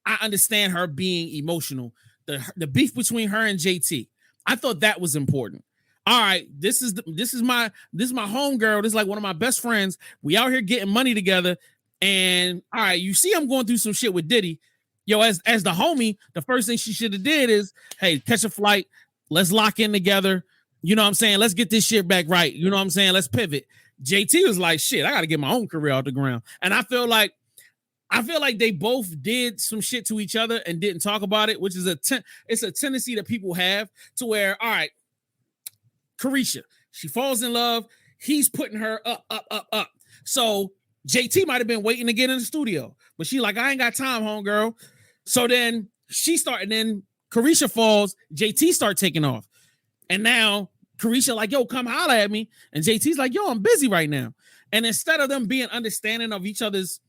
I understand her being emotional. The beef between her and JT. I thought that was important. All right, this is my homegirl. This is like one of my best friends. We out here getting money together. And all right, you see I'm going through some shit with Diddy. Yo, as the homie, the first thing she should have did is, hey, catch a flight. Let's lock in together. You know what I'm saying? Let's get this shit back right. You know what I'm saying? Let's pivot. JT was like, shit, I got to get my own career off the ground. And I feel like they both did some shit to each other and didn't talk about it, which is it's a tendency that people have to where, all right, Caresha, she falls in love. He's putting her up. So JT might have been waiting to get in the studio, but she like, I ain't got time, homegirl. So then then Caresha falls, JT start taking off. And now Caresha like, yo, come holler at me. And JT's like, yo, I'm busy right now. And instead of them being understanding of each other's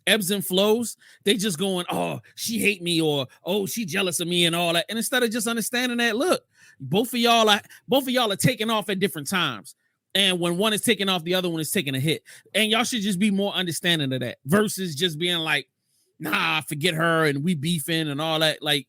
ebbs and flows, they just going, oh, she hate me, or oh, she jealous of me and all that. And instead of just understanding that, look, both of y'all are taking off at different times. And when one is taking off, the other one is taking a hit. And y'all should just be more understanding of that versus just being like, nah, forget her and we beefing and all that. Like,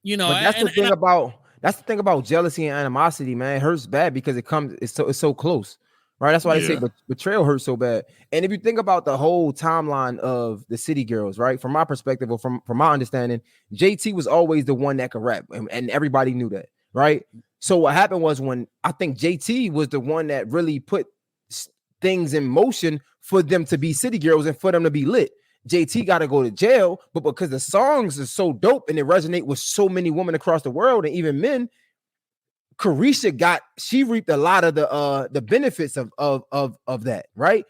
you know, but that's the thing about jealousy and animosity, man. It hurts bad because it's so close, right? That's why they say betrayal hurts so bad. And if you think about the whole timeline of the City Girls, right? From my perspective, or from my understanding, JT was always the one that could rap, and everybody knew that, right? So what happened was, when I think JT was the one that really put things in motion for them to be City Girls and for them to be lit. JT got to go to jail, but because the songs are so dope and they resonate with so many women across the world and even men, Caresha she reaped a lot of the benefits of that, right?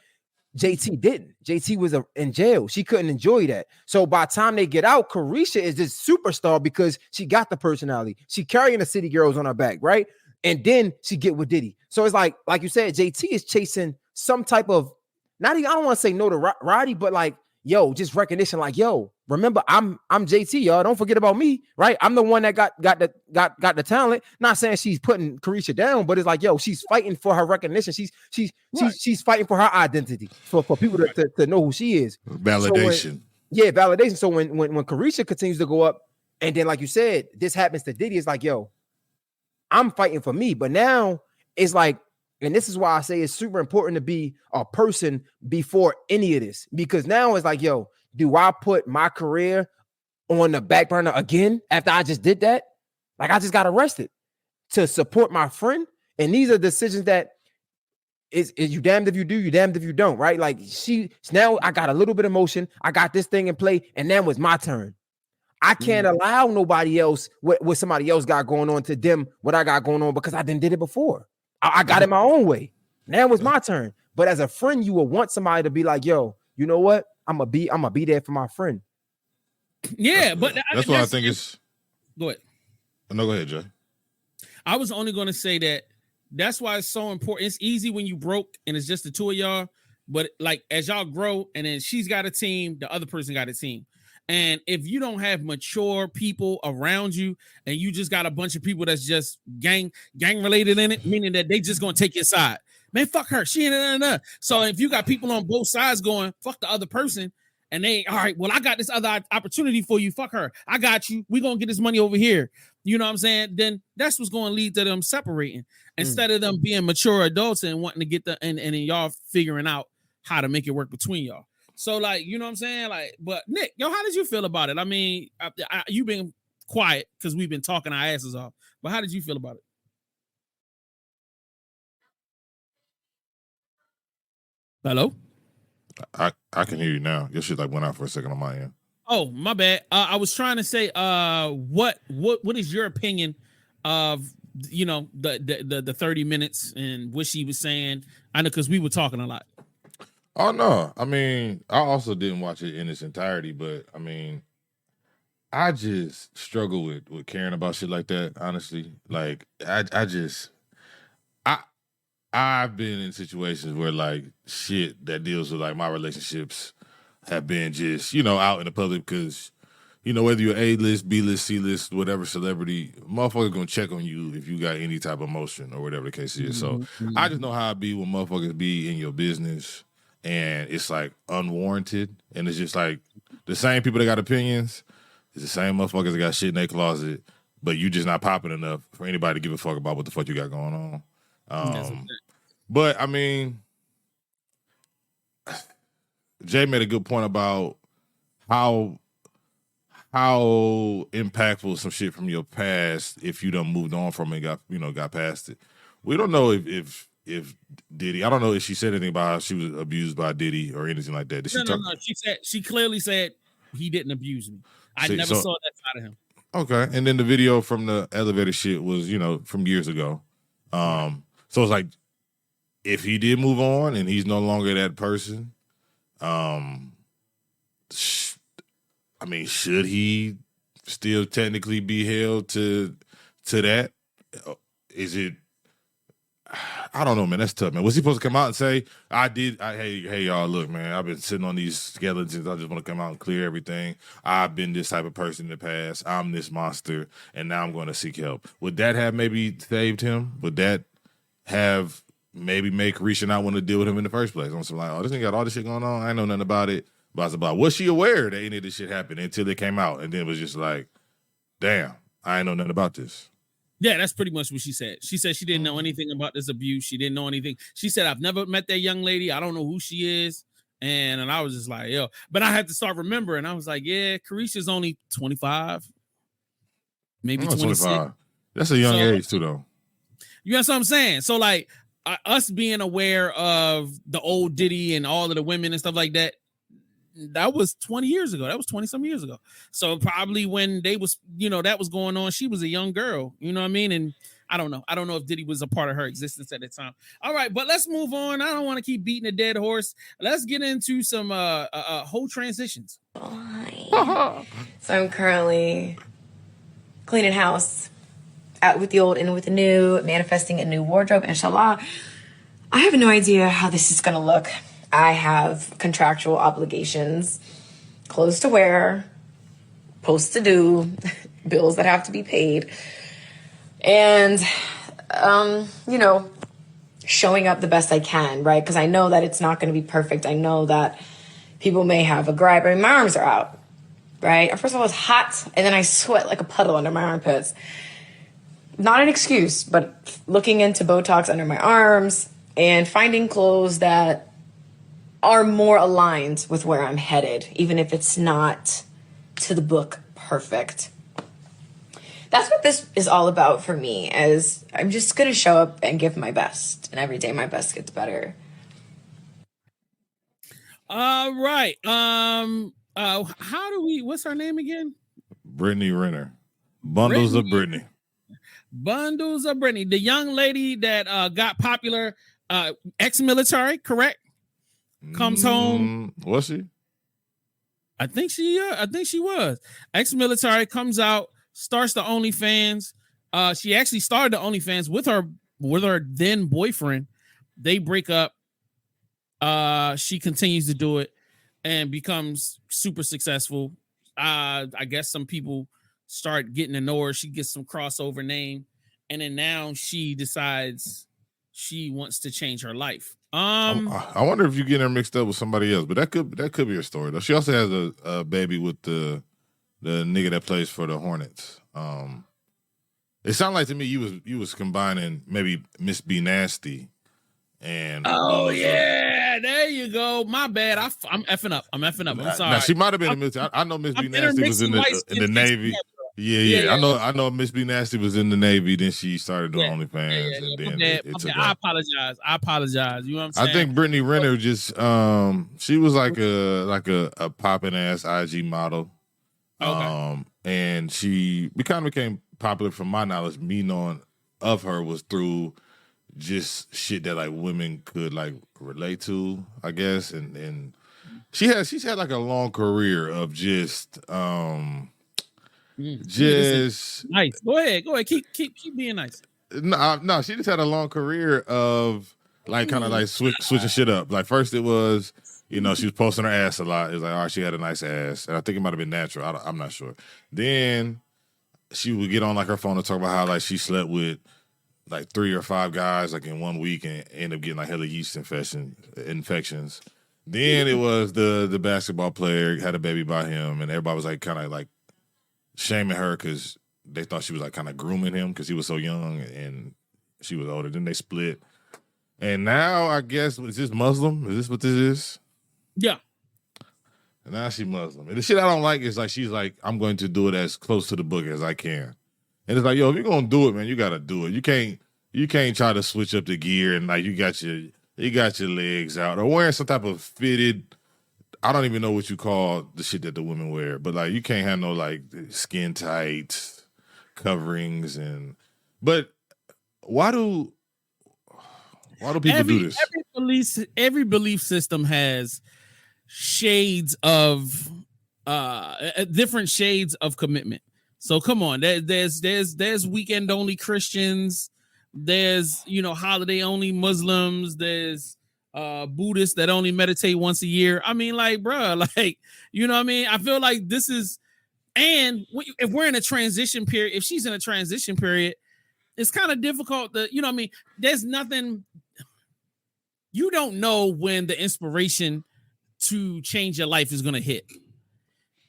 JT didn't. JT was in jail. She couldn't enjoy that. So by the time they get out, Caresha is this superstar because she got the personality. She carrying the City Girls on her back, right? And then she get with Diddy. So it's like you said, JT is chasing some type of, not even, I don't want to say notoriety, but like, yo, just recognition, like, yo, remember, I'm JT, y'all. Don't forget about me, right? I'm the one that got the talent. Not saying she's putting Caresha down, but it's like, yo, she's fighting for her recognition. She's fighting for her identity, for people to know who she is. Validation. Validation. So when Caresha continues to go up, and then like you said, this happens to Diddy, it's like, yo, I'm fighting for me. But now it's like, and this is why I say it's super important to be a person before any of this, because now it's like, yo, do I put my career on the back burner again after I just did that? Like, I just got arrested to support my friend. And these are decisions that is you damned if you do, you damned if you don't, right? Like, now I got a little bit of motion. I got this thing in play, and now it's my turn. I can't allow nobody else what somebody else got going on to them what I got going on, because I didn't did it before. I got it my own way. Now it's my turn. But as a friend, you will want somebody to be like, yo, you know what? I'm gonna be there for my friend. Yeah, but that's what I think is. Go ahead. No, go ahead, Jay. I was only going to say that's why it's so important. It's easy when you broke and it's just the two of y'all, but like as y'all grow, and then she's got a team, the other person got a team. And if you don't have mature people around you, and you just got a bunch of people that's just gang related in it, meaning that they just gonna take your side. Man, fuck her. She ain't. So if you got people on both sides going, fuck the other person, and they, all right, well, I got this other opportunity for you. Fuck her. I got you. We're gonna get this money over here. You know what I'm saying? Then that's what's gonna lead to them separating instead of them being mature adults and wanting to get and y'all figuring out how to make it work between y'all. So, like, you know what I'm saying? Like, but Nick, yo, how did you feel about it? I mean, you've been quiet because we've been talking our asses off, but how did you feel about it? Hello? I can hear you now. Your shit like went out for a second on my end. Oh, my bad. I was trying to say, what is your opinion of, you know, the 30 minutes and what she was saying? I know, because we were talking a lot. Oh no, I mean, I also didn't watch it in its entirety, but I mean, I just struggle with caring about shit like that. Honestly, like I've been in situations where like shit that deals with like my relationships have been just, you know, out in the public, because, you know, whether you're A-list, B-list, C-list, whatever celebrity, motherfuckers gonna check on you if you got any type of emotion or whatever the case is. So I just know how it be when motherfuckers be in your business and it's like unwarranted, and it's just like the same people that got opinions, it's the same motherfuckers that got shit in their closet, but you just not popping enough for anybody to give a fuck about what the fuck you got going on. But I mean, Jay made a good point about how impactful some shit from your past, if you done moved on from it, got past it. We don't know if Diddy, I don't know if she said anything about how she was abused by Diddy or anything like that. Did she talk? No. She clearly said he didn't abuse me. I never saw that side of him. Okay, and then the video from the elevator shit was, you know, from years ago. So it's like, if he did move on and he's no longer that person, I mean, should he still technically be held to that? Is it? I don't know, man. That's tough, man. Was he supposed to come out and say, hey, y'all, look, man, I've been sitting on these skeletons. I just want to come out and clear everything. I've been this type of person in the past. I'm this monster, and now I'm going to seek help. Would that have maybe saved him? Would that have maybe make Caresha not want to deal with him in the first place? I'm so like, oh, this nigga got all this shit going on. I know nothing about it. Blah, blah. Was she aware that any of this shit happened until it came out? And then it was just like, damn, I ain't know nothing about this. Yeah, that's pretty much what she said. She said she didn't know anything about this abuse. She didn't know anything. She said, I've never met that young lady. I don't know who she is. And I was just like, yo. But I had to start remembering. I was like, yeah, Caresha's only 25. Maybe 26. 25. That's a young age too, though. You know what I'm saying? So like us being aware of the old Diddy and all of the women and stuff like that, that was 20 years ago. That was 20 some years ago. So probably when they was, you know, that was going on, she was a young girl, you know what I mean? And I don't know if Diddy was a part of her existence at the time. All right, but let's move on. I don't want to keep beating a dead horse. Let's get into some whole transitions. So I'm currently cleaning house, out with the old and with the new, manifesting a new wardrobe, inshallah. I have no idea how this is going to look. I have contractual obligations, clothes to wear, posts to do, bills that have to be paid. And, showing up the best I can, right? Because I know that it's not going to be perfect. I know that people may have a gripe. I mean, my arms are out, right? First of all, it's hot, and then I sweat like a puddle under my armpits. Not an excuse, but looking into Botox under my arms and finding clothes that are more aligned with where I'm headed, even if it's not to the book perfect. That's what this is all about for me, as I'm just going to show up and give my best. And every day my best gets better. All right. What's her name again? Brittany Renner. Bundles of Brittany. Bundles of Brittany. The young lady that got popular, ex-military, correct? Comes home. Was she? I think she was. Ex-military, comes out, starts the OnlyFans. She actually started the OnlyFans with her then boyfriend. They break up. She continues to do it and becomes super successful. I guess some people start getting to know her. She gets some crossover name, and then now she decides she wants to change her life. I wonder if you're getting her mixed up with somebody else, but that could be her story though. She also has a baby with the nigga that plays for the Hornets. It sounded like to me you was combining maybe Miss B Nasty and there you go. My bad. I'm effing up. I'm sorry. Now she might have been in the military. I know Miss B Nasty was in the Navy. Yeah. I know Miss B Nasty was in the Navy. Then she started doing OnlyFans, and then it took I off. apologize. You know what I'm saying? I think Brittany Renner just she was like a popping ass IG model. Okay. And she kind of became popular from my knowledge. Me knowing of her was through just shit that like women could like relate to, I guess. And she's had like a long career of just nice. Go ahead. Keep being nice. No, she just had a long career of like kind of like switching shit up. Like first it was, she was posting her ass a lot. It was like, all right, she had a nice ass. And I think it might have been natural. I'm not sure. Then she would get on like her phone and talk about how like she slept with like 3 or 5 guys like in 1 week and end up getting like hella yeast infections. Then it was the basketball player had a baby by him, and everybody was like kind of like shaming her because they thought she was like kind of grooming him because he was so young and she was older. Then they split. And now I guess, is this Muslim? Is this what this is? Yeah. And now she's Muslim. And the shit I don't like is like she's like, I'm going to do it as close to the book as I can. And it's like, yo, if you're gonna do it, man, you gotta do it. You can't try to switch up the gear and like you got your legs out or wearing some type of fitted. I don't even know what you call the shit that the women wear, but like you can't have no like skin tight coverings but why do people do this? Every belief system has shades of different shades of commitment. So come on, there's weekend only Christians, there's holiday only Muslims, there's Buddhists that only meditate once a year. I mean, like, bro, like, what I mean? I feel like this is, and if we're in a transition period, if she's in a transition period, it's kind of difficult to, what I mean? There's nothing, you don't know when the inspiration to change your life is going to hit.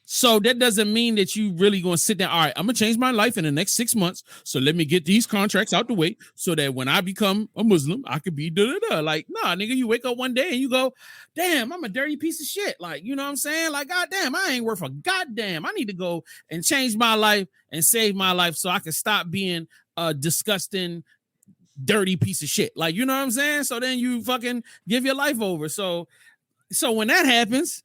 So that doesn't mean that you really going to sit down. All right, I'm going to change my life in the next 6 months. So let me get these contracts out the way so that when I become a Muslim, I could be da-da-da. Like, nah, nigga, you wake up one day and you go, damn, I'm a dirty piece of shit. Like, you know what I'm saying? Like, goddamn, I ain't worth a goddamn. I need to go and change my life and save my life so I can stop being a disgusting, dirty piece of shit. Like, you know what I'm saying? So then you fucking give your life over. So when that happens,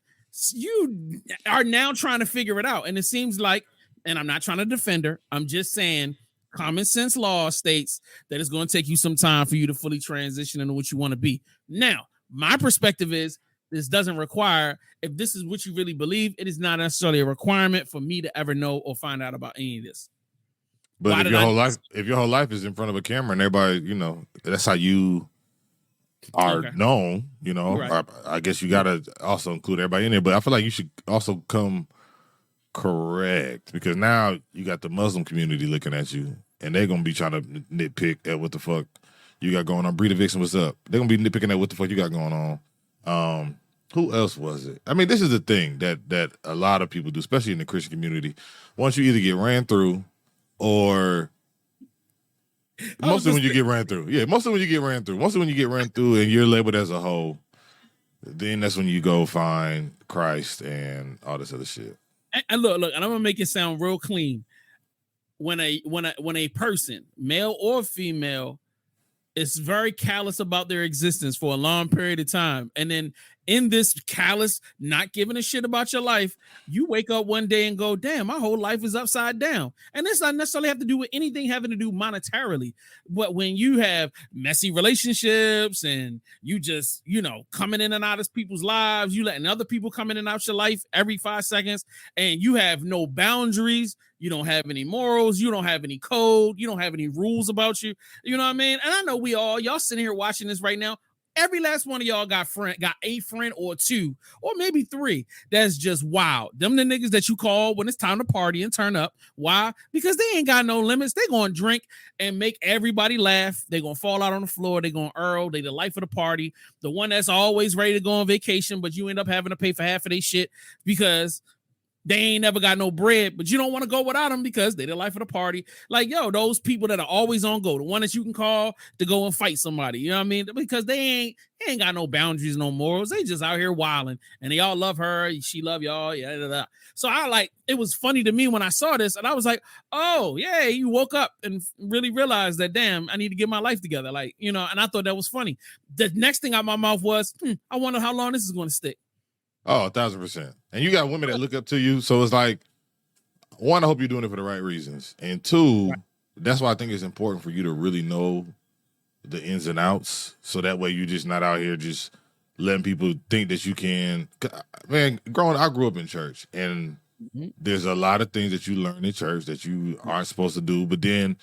you are now trying to figure it out. And it seems like, and I'm not trying to defend her, I'm just saying common sense law states that it's going to take you some time for you to fully transition into what you want to be. Now, my perspective is this doesn't require, if this is what you really believe, it is not necessarily a requirement for me to ever know or find out about any of this. But if your whole life is in front of a camera and everybody, that's how you are known, you know. Right. I guess you gotta also include everybody in there, but I feel like you should also come correct, because now you got the Muslim community looking at you, and they're gonna be trying to nitpick at what the fuck you got going on. Breeder Vixen, what's up? They're gonna be nitpicking at what the fuck you got going on. Who else was it? I mean, this is the thing that a lot of people do, especially in the Christian community. Once you either get ran through, or mostly when you get ran through. Yeah, mostly when you get ran through. Mostly when you get ran through and you're labeled as a hoe, then that's when you go find Christ and all this other shit. And look, and I'm gonna make it sound real clean. When a person, male or female, is very callous about their existence for a long period of time, and then in this callous, not giving a shit about your life, you wake up one day and go, damn, my whole life is upside down. And this not necessarily have to do with anything having to do monetarily, but when you have messy relationships and you just, coming in and out of people's lives, you letting other people come in and out your life every 5 seconds, and you have no boundaries, you don't have any morals, you don't have any code, you don't have any rules about you. You know what I mean? And I know y'all sitting here watching this right now. Every last one of y'all got a friend or two, or maybe three. That's just wild. Them the niggas that you call when it's time to party and turn up. Why? Because they ain't got no limits. They gonna drink and make everybody laugh. They gonna fall out on the floor. They gonna earl. They the life of the party. The one that's always ready to go on vacation, but you end up having to pay for half of their shit because they ain't never got no bread, but you don't want to go without them because they the life of the party. Like, those people that are always on go, the one that you can call to go and fight somebody, you know what I mean? Because they ain't got no boundaries, no morals. They just out here wilding, and they all love her. She love y'all. Yeah. So it was funny to me when I saw this, and I was like, oh yeah, you woke up and really realized that, damn, I need to get my life together. Like, and I thought that was funny. The next thing out my mouth was, I wonder how long this is going to stick. Oh, 1,000%. And you got women that look up to you. So it's like, one, I hope you're doing it for the right reasons. And two, that's why I think it's important for you to really know the ins and outs. So that way you're just not out here just letting people think that you can. Man, I grew up in church. And there's a lot of things that you learn in church that you aren't supposed to do. But then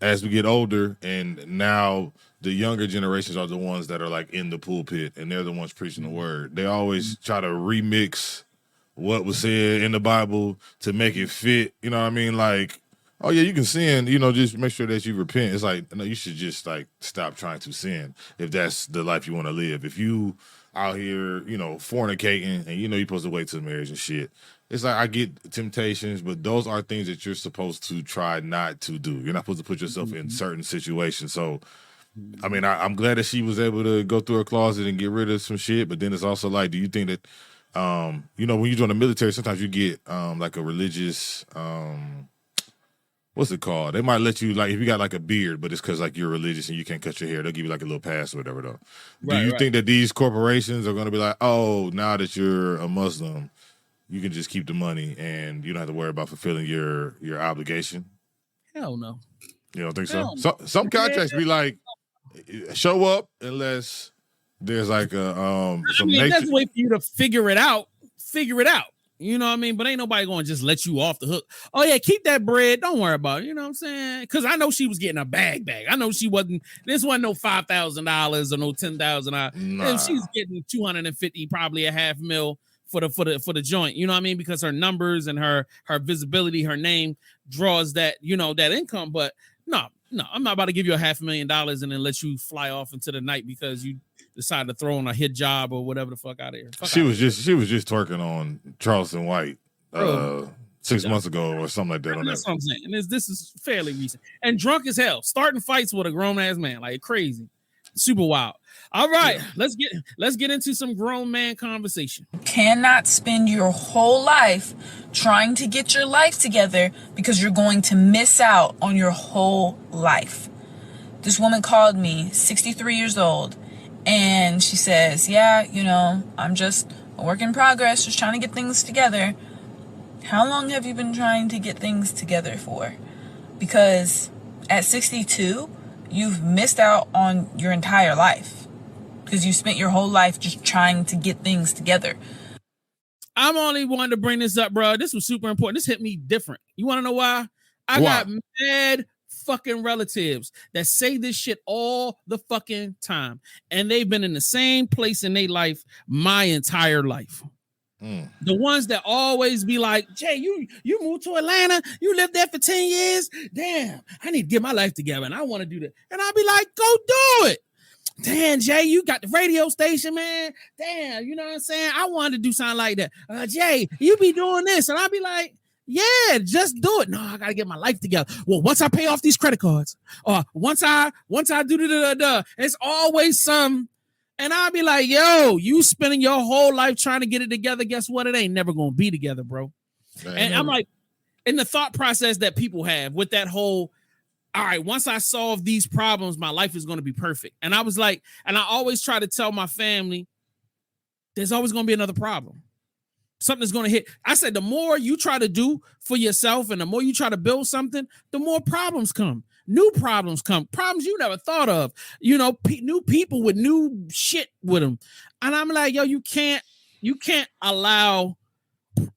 as we get older, and now the younger generations are the ones that are like in the pulpit, and they're the ones preaching the word. They always try to remix what was said in the Bible to make it fit. You know what I mean? Like, oh yeah, you can sin, just make sure that you repent. It's like, no, you should just like stop trying to sin if that's the life you want to live. If you out here, fornicating, and you're supposed to wait till marriage and shit. It's like, I get temptations, but those are things that you're supposed to try not to do. You're not supposed to put yourself in certain situations. So, I mean, I'm glad that she was able to go through her closet and get rid of some shit. But then it's also like, do you think that, when you join the military, sometimes you get like a religious, what's it called? They might let you, like, if you got like a beard, but it's because like you're religious and you can't cut your hair, they'll give you like a little pass or whatever though. Do you think that these corporations are going to be like, oh, now that you're a Muslim, you can just keep the money and you don't have to worry about fulfilling your obligation? Hell no. You don't think so? Some contracts be like, show up unless there's like a that's a way for you to figure it out. You know what I mean? But ain't nobody going to just let you off the hook. Oh yeah, keep that bread. Don't worry about it. You know what I'm saying? Because I know she was getting a bag. I know this wasn't no $5,000 or no $10,000. Nah. She's getting $250, probably $500,000 for the joint. You know what I mean? Because her numbers and her visibility, her name draws that, that income. But no, I'm not about to give you $500,000 and then let you fly off into the night because you decided to throw on a hit job or whatever the fuck out of here. She was just twerking on Charleston White 6 months ago or something like that. That's what I'm saying. And this is fairly recent. And drunk as hell, starting fights with a grown ass man, like crazy, super wild. All right, let's get into some grown man conversation. Cannot spend your whole life trying to get your life together because you're going to miss out on your whole life. This woman called me, 63 years old, and she says, I'm just a work in progress, just trying to get things together. How long have you been trying to get things together for? Because at 62, you've missed out on your entire life. Because you spent your whole life just trying to get things together. I'm only wanting to bring this up, bro. This was super important. This hit me different. You want to know why? I got mad fucking relatives that say this shit all the fucking time. And they've been in the same place in their life my entire life. The ones that always be like, Jay, you moved to Atlanta, you lived there for 10 years. Damn, I need to get my life together and I want to do that. And I'll be like, go do it. Damn, Jay, you got the radio station, man. Damn, you know what I'm saying? I wanted to do something like that. Jay, you be doing this. And I'll be like, yeah, just do it. No, I gotta get my life together. Well, once I pay off these credit cards, or once I do the, it's always some. And I'll be like, yo, you spending your whole life trying to get it together. Guess what? It ain't never gonna be together, bro. And I'm like, in the thought process that people have with that whole, all right, once I solve these problems, my life is gonna be perfect. And I was like, and I always try to tell my family, there's always gonna be another problem. Something's going to hit. I said, the more you try to do for yourself and the more you try to build something, the more problems come. New problems come. Problems you never thought of. You know, new people with new shit with them. And I'm like, yo, you can't allow,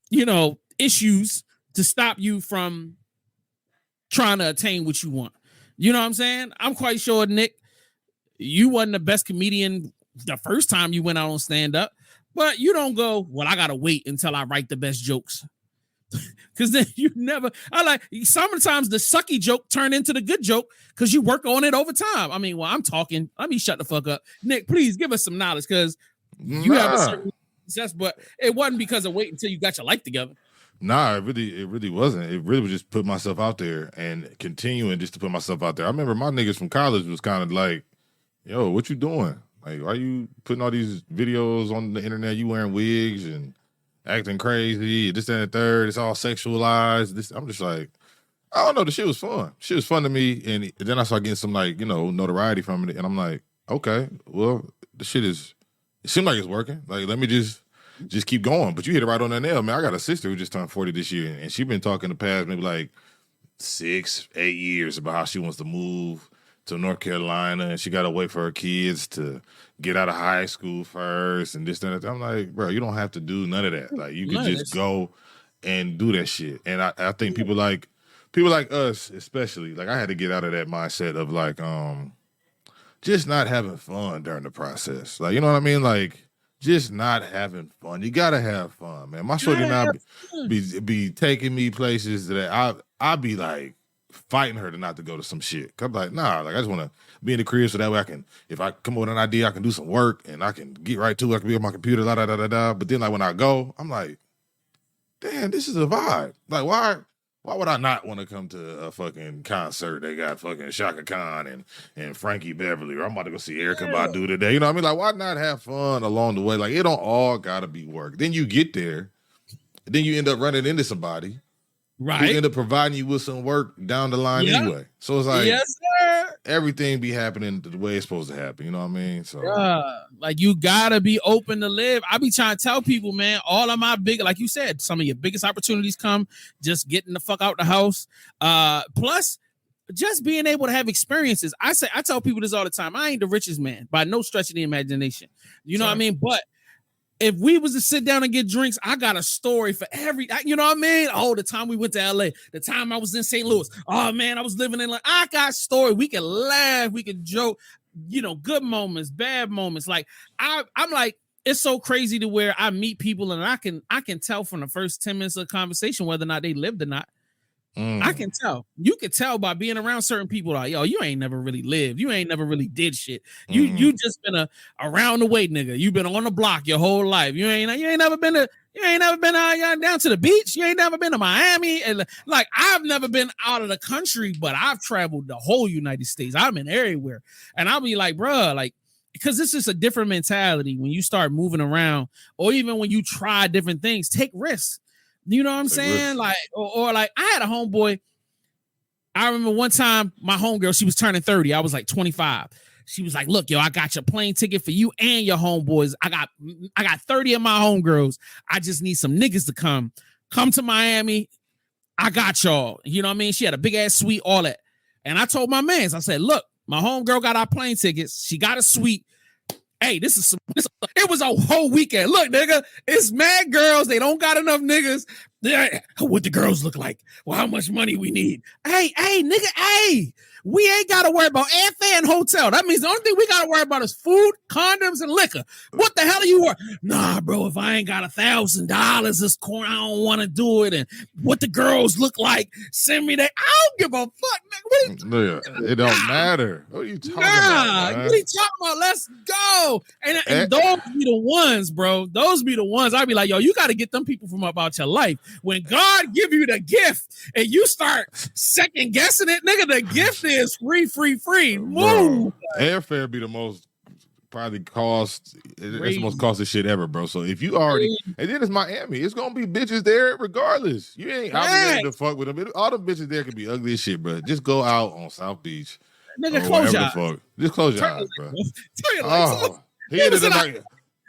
you know, issues to stop you from trying to attain what you want. You know what I'm saying? I'm quite sure, Nick, you wasn't the best comedian the first time you went out on stand-up. But you don't go, well, I got to wait until I write the best jokes. Because then you never, sometimes the sucky joke turn into the good joke because you work on it over time. I mean, well, I'm talking. Let me shut the fuck up. Nick, please give us some knowledge because you have a certain success, but it wasn't because of waiting until you got your life together. Nah, it really wasn't. It really was just put myself out there and continuing just to put myself out there. I remember my niggas from college was kind of like, yo, what you doing? Like, why are you putting all these videos on the internet? You wearing wigs and acting crazy, this, that, and the third. It's all sexualized. I'm just like, I don't know. The shit was fun. Shit was fun to me. And then I started getting some, like, you know, notoriety from it. And I'm like, okay, well, the shit it seemed like it's working. Like, let me just keep going. But you hit it right on the nail, man. I got a sister who just turned 40 this year. And she been talking the past maybe like 6-8 years about how she wants to move to North Carolina, and she got to wait for her kids to get out of high school first, and this, that. I'm like, bro, you don't have to do none of that. Like, you can just go and do that shit. And I think people like us, especially, like, I had to get out of that mindset of like, just not having fun during the process. Like, you know what I mean? Like, just not having fun. You gotta have fun, man. My shorty now be taking me places that I be like, fighting her to not to go to some shit. I'm like, nah, like I just want to be in the crib so that way I can, if I come up with an idea, I can do some work and I can get right to it. I can be on my computer, da da da da da. But then like when I go, I'm like, damn, this is a vibe. Like why would I not want to come to a fucking concert? They got fucking Shaka Khan and Frankie Beverly, or I'm about to go see Erykah Badu today. You know what I mean? Like why not have fun along the way? Like it don't all gotta be work. Then you get there, then you end up running into somebody. Right. Who end up providing you with some work down the line anyway. So it's like, yes, sir. Everything be happening the way it's supposed to happen. You know what I mean? So, like, you gotta be open to live. I be trying to tell people, man, all of my big, like you said, some of your biggest opportunities come just getting the fuck out the house. Plus, just being able to have experiences. I tell people this all the time. I ain't the richest man by no stretch of the imagination. You know what I mean? But if we was to sit down and get drinks, I got a story for every, you know what I mean? Oh, the time we went to LA, the time I was in St. Louis. Oh man, I was living in, like, I got story. We can laugh, we can joke, you know, good moments, bad moments. Like I'm like, it's so crazy to where I meet people and I can tell from the first 10 minutes of the conversation whether or not they lived or not. I can tell. You can tell by being around certain people. Like, yo, you ain't never really lived. You ain't never really did shit. You just been around the way, nigga. You been on the block your whole life. You ain't never been down to the beach. You ain't never been to Miami. And like, I've never been out of the country, but I've traveled the whole United States. I've been everywhere, and I'll be like, bro, like, because this is a different mentality when you start moving around, or even when you try different things. Take risks. You know what I'm saying? Like, or like I had a homeboy. I remember one time my homegirl, she was turning 30. I was like 25. She was like, look, yo, I got your plane ticket for you and your homeboys. I got 30 of my homegirls. I just need some niggas to come to Miami. I got y'all. You know what I mean? She had a big ass suite, all that. And I told my mans, I said, look, my homegirl got our plane tickets. She got a suite. Hey, it was a whole weekend. Look, nigga, it's mad girls. They don't got enough niggas. Yeah, what the girls look like. Well, how much money we need. Hey, nigga, hey, we ain't got to worry about airfare and hotel. That means the only thing we got to worry about is food, condoms, and liquor. What the hell are you worried? Nah, bro, if I ain't got $1,000 this corner, I don't want to do it. And what the girls look like, send me that. I don't give a fuck, nigga. It don't matter. What are you talking about? What are you talking about? Let's go. And those be the ones, bro. Those be the ones. I'd be like, yo, you got to get them people from about your life. When God give you the gift and you start second guessing it, nigga, the gift is free. Move. Bro, airfare be the most probably cost. It's the most costly shit ever, bro. So if you already, and then it's Miami, it's gonna be bitches there regardless. You ain't obligated to fuck with them. All the bitches there could be ugly as shit, bro. Just go out on South Beach. Nigga, close your eyes. Just close your eyes, bro.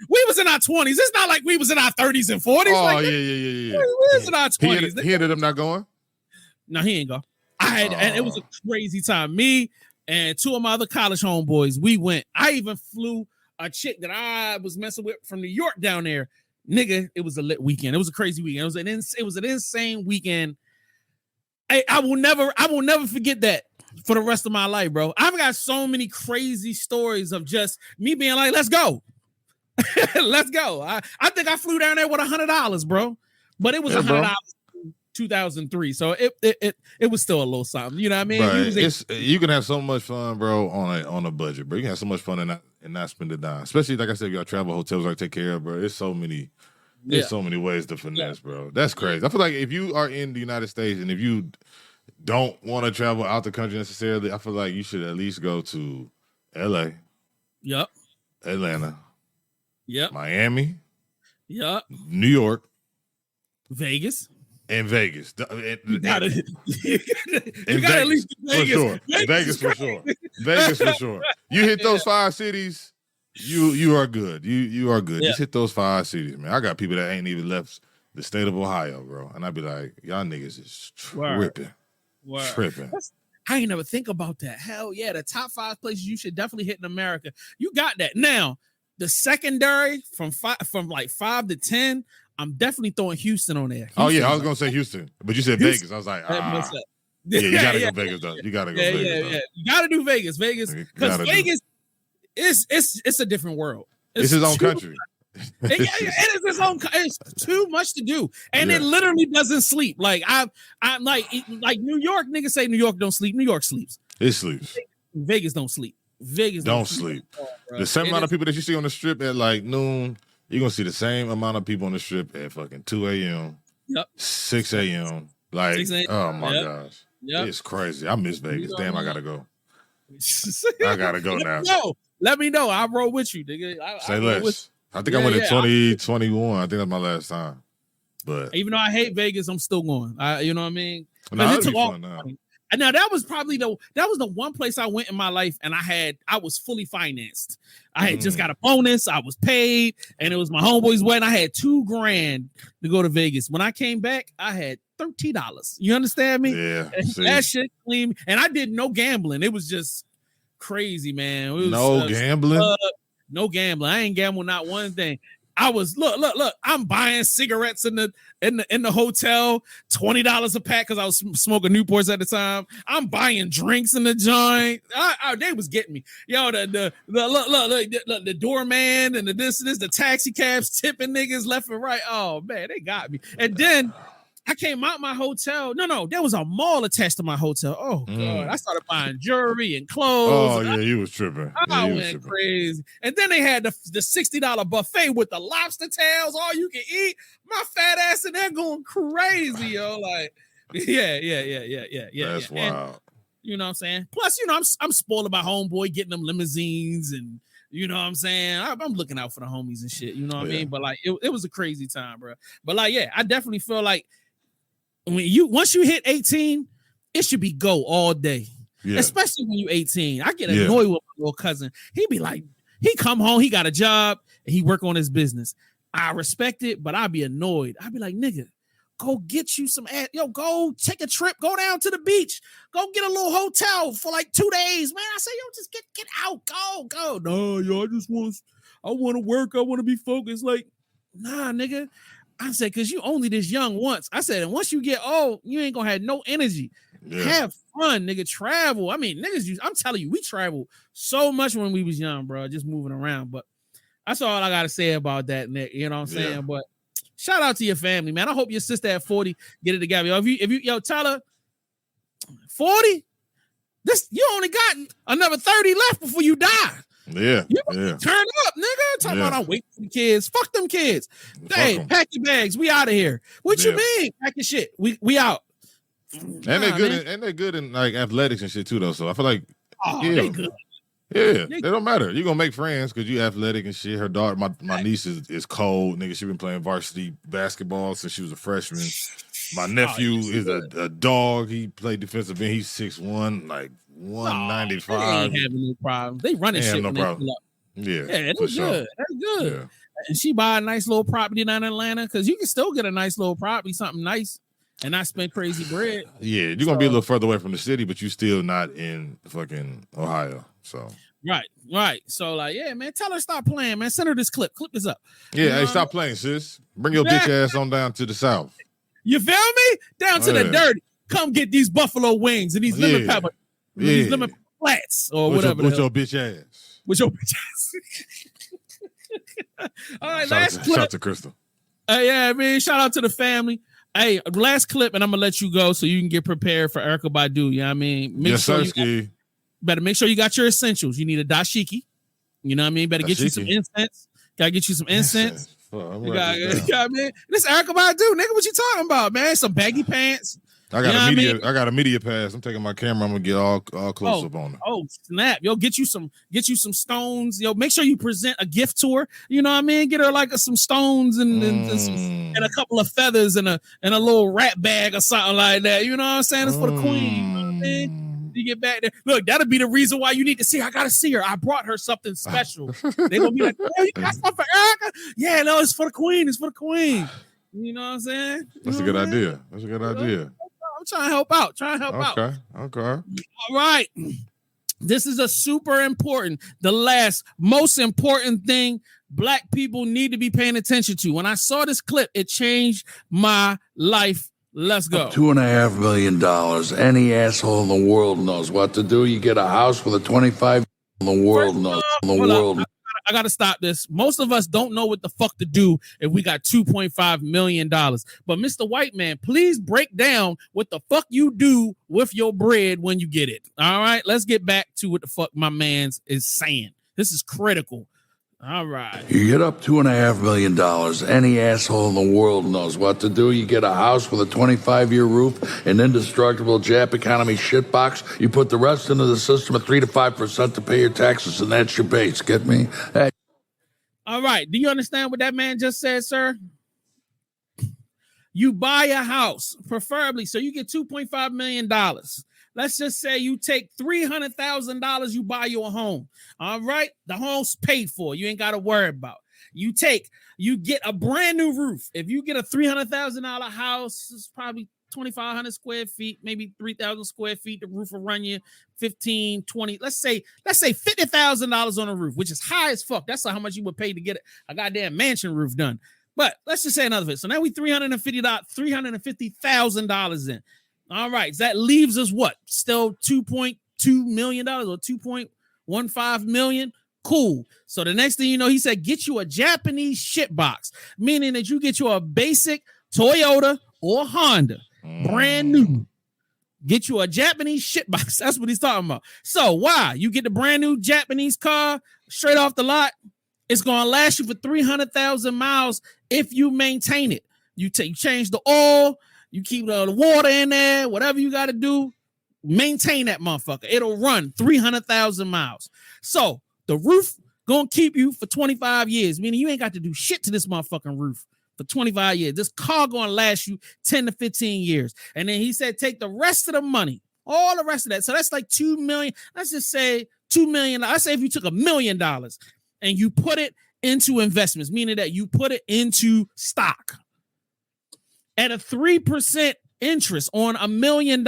We was in our 20s. It's not like we was in our 30s and 40s. Oh, like, yeah. We was in our 20s. He ended up not going? No, he ain't go. And it was a crazy time. Me and two of my other college homeboys, we went. I even flew a chick that I was messing with from New York down there. Nigga, it was a lit weekend. It was a crazy weekend. It was an insane weekend. I will never forget that for the rest of my life, bro. I've got so many crazy stories of just me being like, let's go. Let's go. I think I flew down there with $100, bro. But it was $100 in 2003. So it was still a little something. You know what I mean? Right. You can have so much fun, bro, on a budget, bro. You can have so much fun and not spend it down. Especially, like I said, you got travel, hotels I take care of, bro. There's so many ways to finesse, bro. That's crazy. I feel like if you are in the United States and if you don't want to travel out the country necessarily, I feel like you should at least go to LA. Yep. Atlanta. Yep. Miami. Yep. New York. Vegas. And Vegas. You gotta at least Vegas. For sure. Vegas for sure. Vegas for sure. You hit those 5 cities, you are good. You are good. Just hit those 5 cities, man. I got people that ain't even left the state of Ohio, bro. And I'd be like, y'all niggas is tripping. Tripping. I ain't never think about that. Hell yeah, the top 5 places you should definitely hit in America. You got that. Now, the secondary from 5 to 10, I'm definitely throwing Houston on there. I was gonna say Houston, but you said Vegas. I was like, you gotta go Vegas though. You gotta go Vegas. Yeah. You gotta do Vegas, because Vegas it's a different world. It's his own country. It is his own. It's too much to do, and it literally doesn't sleep. Like I'm like New York. Niggas say New York don't sleep. New York sleeps. It sleeps. Vegas don't sleep. Vegas don't sleep. The same amount of people that you see on the strip at like noon, you're gonna see the same amount of people on the strip at fucking 2 a.m. Yep. 6 a.m. Like, 6 a.m. Oh my gosh. Yep. It's crazy. I miss Vegas. Damn, I gotta go. I gotta go now. Let me know. I'll roll with you, nigga. Say less. I think I went in 2021. I think that's my last time. But even though I hate Vegas, I'm still going. You know what I mean? No, it took fun now. And now that was probably the one place I went in my life, and I was fully financed. I had just got a bonus. I was paid, and it was my homeboy's wedding. I had $2,000 to go to Vegas. When I came back, I had $13. You understand me? Yeah. That shit clean. And I did no gambling. It was just crazy, man. It was, no gambling. No gambling. I ain't gambling not one thing. I was look. I'm buying cigarettes in the hotel, $20 a pack because I was smoking Newports at the time. I'm buying drinks in the joint. They was getting me, yo. The doorman and the taxi cabs tipping niggas left and right. Oh man, they got me. And then I came out my hotel. No, there was a mall attached to my hotel. Oh god, I started buying jewelry and clothes. Oh yeah, you was tripping. I went crazy. And then they had the $60 buffet with the lobster tails, all you can eat. My fat ass in there going crazy, yo. Like, yeah. That's wild. You know what I'm saying? Plus, I'm spoiled about homeboy getting them limousines and. You know what I'm saying? I'm looking out for the homies and shit. You know what I mean? But like, it was a crazy time, bro. But like, yeah, I definitely feel like once you hit 18, it should be go all day. Yeah. Especially when you 18. I get annoyed with my little cousin. He be like, he come home, he got a job, and he work on his business. I respect it, but I'd be annoyed. I'd be like, nigga, go get you some ass. Yo, go take a trip. Go down to the beach. Go get a little hotel for like 2 days, man. I say, yo, just get out. Go. No, yo, I want to work. I want to be focused. Like, nah, nigga. I said, because you only this young once. I said, and once you get old, you ain't gonna have no energy. Yeah. Have fun, nigga. Travel. I mean, niggas, I'm telling you, we traveled so much when we was young, bro, just moving around. But that's all I gotta say about that, Nick. You know what I'm saying? Yeah. But shout out to your family, man. I hope your sister at 40 get it together. If you tell her 40, you only got another 30 left before you die. Yeah. Turn up, nigga. Talking about I'm waiting for the kids. Fuck them kids. Hey, pack your bags. We out of here. What you mean? Pack your shit. We out. And they're good in like athletics and shit too, though. So I feel like they good. Yeah, they don't matter. You're gonna make friends because you athletic and shit. Her daughter, my niece is cold, nigga. She been playing varsity basketball since she was a freshman. My nephew is a dog. He played defensive end. He's 6'1", like 195. They ain't having no problem. They running shit. No problem. Yeah, that's good. Sure. That's good. Yeah. And she buy a nice little property down in Atlanta because you can still get a nice little property, something nice, and not spend crazy bread. Yeah, you're gonna be a little further away from the city, but you still not in fucking Ohio. So right. So like, yeah, man, tell her stop playing, man. Send her this clip. Clip this up. Yeah, hey, stop playing, sis. Bring your bitch ass on down to the south. You feel me? Down to the dirty. Come get these buffalo wings and these lemon pepper, these lemon flats or whatever. With your bitch ass. With your bitch ass. All right, last clip. Shout out to Crystal. Yeah, man. Shout out to the family. Hey, last clip, and I'm gonna let you go so you can get prepared for Erykah Badu. You know what I mean? Better make sure you got your essentials. You need a dashiki. You know what I mean? Better get you some incense. Gotta get you some incense. You know what I mean? This Erykah Badu, nigga, what you talking about, man? Some baggy pants. I got a media pass. I'm taking my camera. I'm gonna get all close up on it. Oh snap! Yo, get you some stones. Yo, make sure you present a gift to her. You know what I mean? Get her like some stones and a couple of feathers and a little rat bag or something like that. You know what I'm saying? It's for the queen. You know what I mean? You get back there. Look, that'll be the reason why you need to see her. I gotta see her. I brought her something special. They're gonna be like, "Oh, you got something for Erykah?" Yeah, no, it's for the queen. It's for the queen. You know what I'm saying? That's a good idea. That's a good idea. I'm trying to help out. Okay. All right. This is a super important, the last most important thing Black people need to be paying attention to. When I saw this clip, it changed my life. Let's go. $2.5 million. Any asshole in the world knows what to do. You get a house with a 25 in the world knows. I gotta stop this. Most of us don't know what the fuck to do if we got $2.5 million. But Mr. White Man, please break down what the fuck you do with your bread when you get it. All right, let's get back to what the fuck my man's is saying. This is critical. All right. You get up $2.5 million. Any asshole in the world knows what to do. You get a house with a 25-year roof, an indestructible Jap economy shitbox. You put the rest into the system at 3 to 5% to pay your taxes, and that's your base. Get me? Hey. All right. Do you understand what that man just said, sir? You buy a house, preferably, so you get $2.5 million. Let's just say you take $300,000, you buy you a home. All right. The home's paid for. You ain't got to worry about. You get a brand new roof. If you get a $300,000 house, it's probably 2,500 square feet, maybe 3,000 square feet. The roof will run you 15, 20. Let's say $50,000 on a roof, which is high as fuck. That's how much you would pay to get a goddamn mansion roof done. But let's just say another bit. So now we $350,000 in. All right, so that leaves us what? Still $2.2 million or $2.15 million. Cool. So the next thing you know, he said, get you a Japanese shit box, meaning that you get you a basic Toyota or Honda, brand new. Get you a Japanese shit box. That's what he's talking about. So why? You get the brand new Japanese car straight off the lot. It's going to last you for 300,000 miles if you maintain it. You change the oil. You keep the water in there, whatever you got to do, maintain that motherfucker. It'll run 300,000 miles. So the roof going to keep you for 25 years, meaning you ain't got to do shit to this motherfucking roof for 25 years. This car going to last you 10 to 15 years. And then he said, take the rest of the money, all the rest of that. So that's like $2 million. Let's just say $2 million. I say if you took $1 million and you put it into investments, meaning that you put it into stock, at a 3% interest on $1 million.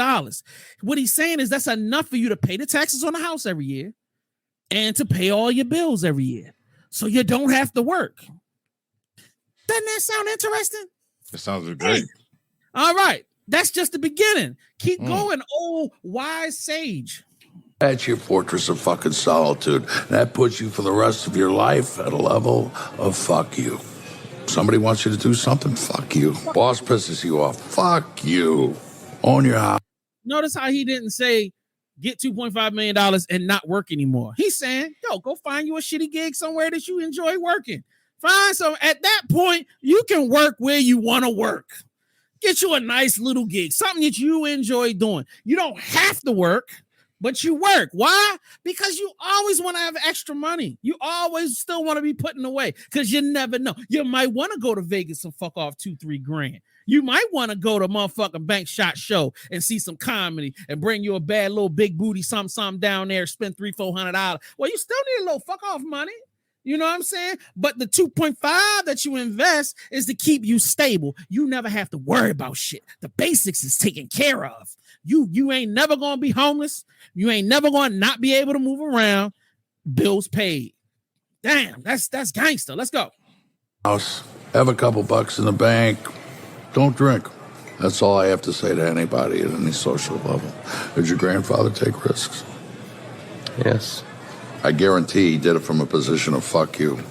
What he's saying is that's enough for you to pay the taxes on the house every year and to pay all your bills every year. So you don't have to work. Doesn't that sound interesting? That sounds great. All right. That's just the beginning. Keep going, old wise sage. That's your fortress of fucking solitude. That puts you for the rest of your life at a level of fuck you. Somebody wants you to do something, fuck you. Boss pisses you off, fuck you. Own your house. Notice how he didn't say get $2.5 million and not work anymore. He's saying, yo, go find you a shitty gig somewhere that you enjoy working. Fine. So at that point, you can work where you want to work. Get you a nice little gig, something that you enjoy doing. You don't have to work, but you work. Why? Because you always want to have extra money. You always still want to be putting away because you never know. You might want to go to Vegas and fuck off $2-3 grand. You might want to go to motherfucking Bank Shot Show and see some comedy and bring you a bad little big booty something down there, spend $300-$400. Well, you still need a little fuck off money. You know what I'm saying? But the 2.5 that you invest is to keep you stable. You never have to worry about shit. The basics is taken care of. You ain't never gonna be homeless. You ain't never gonna not be able to move around. Bills paid. Damn, that's gangster. Let's go. House, have a couple bucks in the bank. Don't drink. That's all I have to say to anybody at any social level. Did your grandfather take risks? Yes. I guarantee he did it from a position of fuck you.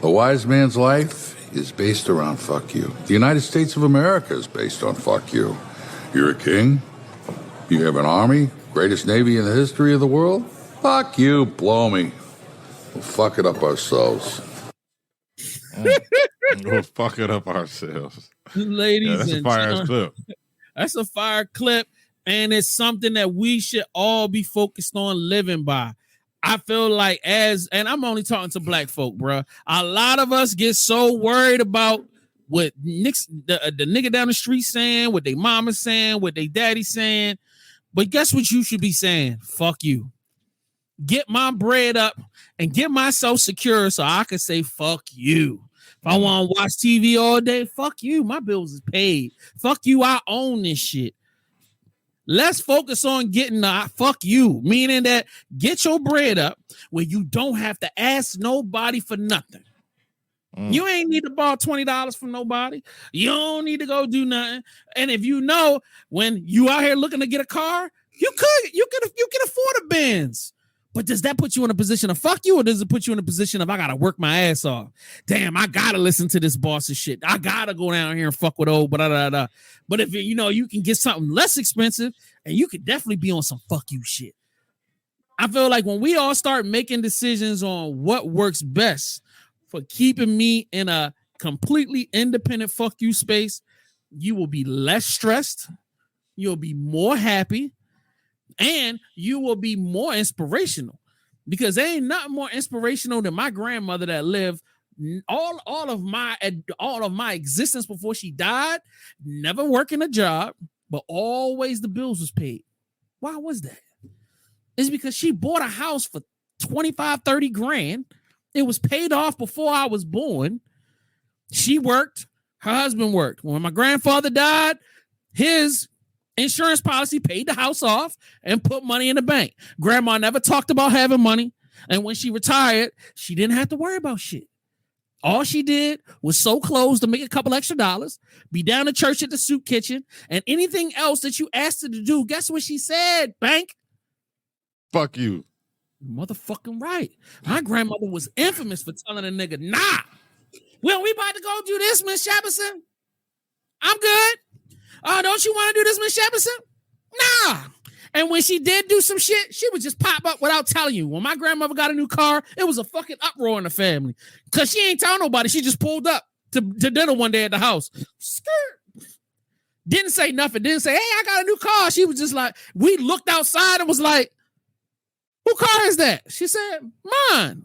A wise man's life is based around fuck you. The United States of America is based on fuck you. You're a king. You have an army, greatest navy in the history of the world. Fuck you, blow me. We'll fuck it up ourselves. We'll fuck it up ourselves. Ladies, that's a fire clip. That's a fire clip, and it's something that we should all be focused on living by. I feel like and I'm only talking to black folk, bro. A lot of us get so worried about what the nigga down the street saying, what they mama saying, what they daddy saying. But guess what you should be saying? Fuck you. Get my bread up and get myself secure so I can say fuck you. If I want to watch TV all day, fuck you. My bills is paid. Fuck you. I own this shit. Let's focus on getting the fuck you, meaning that get your bread up where you don't have to ask nobody for nothing. You ain't need to borrow $20 from nobody. You don't need to go do nothing. And if you know when you out here looking to get a car, you can afford a Benz. But does that put you in a position of fuck you, or does it put you in a position of I gotta work my ass off? Damn, I gotta listen to this boss's shit. I gotta go down here and fuck with old, but if you can get something less expensive, and you could definitely be on some fuck you shit. I feel like when we all start making decisions on what works best for keeping me in a completely independent fuck you space, you will be less stressed, you'll be more happy, and you will be more inspirational, because there ain't nothing more inspirational than my grandmother that lived all of my existence before she died, never working a job, but always the bills was paid. Why was that? It's because she bought a house for 25-30 grand. It was paid off before I was born. She worked, her husband worked. When my grandfather died, his insurance policy paid the house off and put money in the bank. Grandma never talked about having money. And when she retired, she didn't have to worry about shit. All she did was sew clothes to make a couple extra dollars, be down to church at the soup kitchen, and anything else that you asked her to do, guess what she said, Bank? Fuck you. Motherfucking right. My grandmother was infamous for telling a nigga, nah, well, we about to go do this, Miss Shepperson. I'm good. Oh, don't you want to do this, Miss Shepperson? Nah. And when she did do some shit, she would just pop up without telling you. When my grandmother got a new car, it was a fucking uproar in the family. Because she ain't telling nobody. She just pulled up to dinner one day at the house. Skirt. Didn't say nothing. Didn't say, hey, I got a new car. She was just like, we looked outside and was like, who car is that? She said, mine.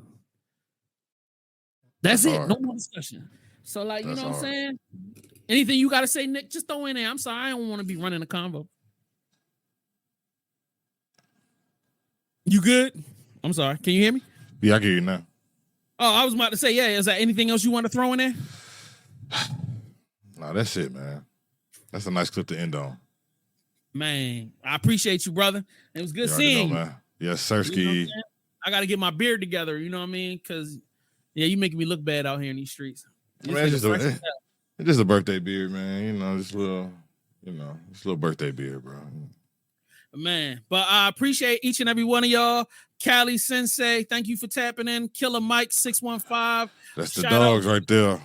That's it. Hard. No more discussion. So, like, you That's know what hard. I'm saying? Anything you got to say, Nick, just throw in there. I'm sorry. I don't want to be running a convo. You good? I'm sorry. Can you hear me? Yeah, I can hear you now. Oh, I was about to say, yeah. Is there anything else you want to throw in there? No, that's it, man. That's a nice clip to end on. Man, I appreciate you, brother. It was good You already seeing you. know, man. Yes, Sirski. You know what I'm saying? I got to get my beard together. You know what I mean? Because, yeah, you making me look bad out here in these streets. Man, it's It's just a birthday beard, man. You know, just a little birthday beard, bro. Man, but I appreciate each and every one of y'all. Cali Sensei, thank you for tapping in. Killer Mike 615. That's the dogs right there.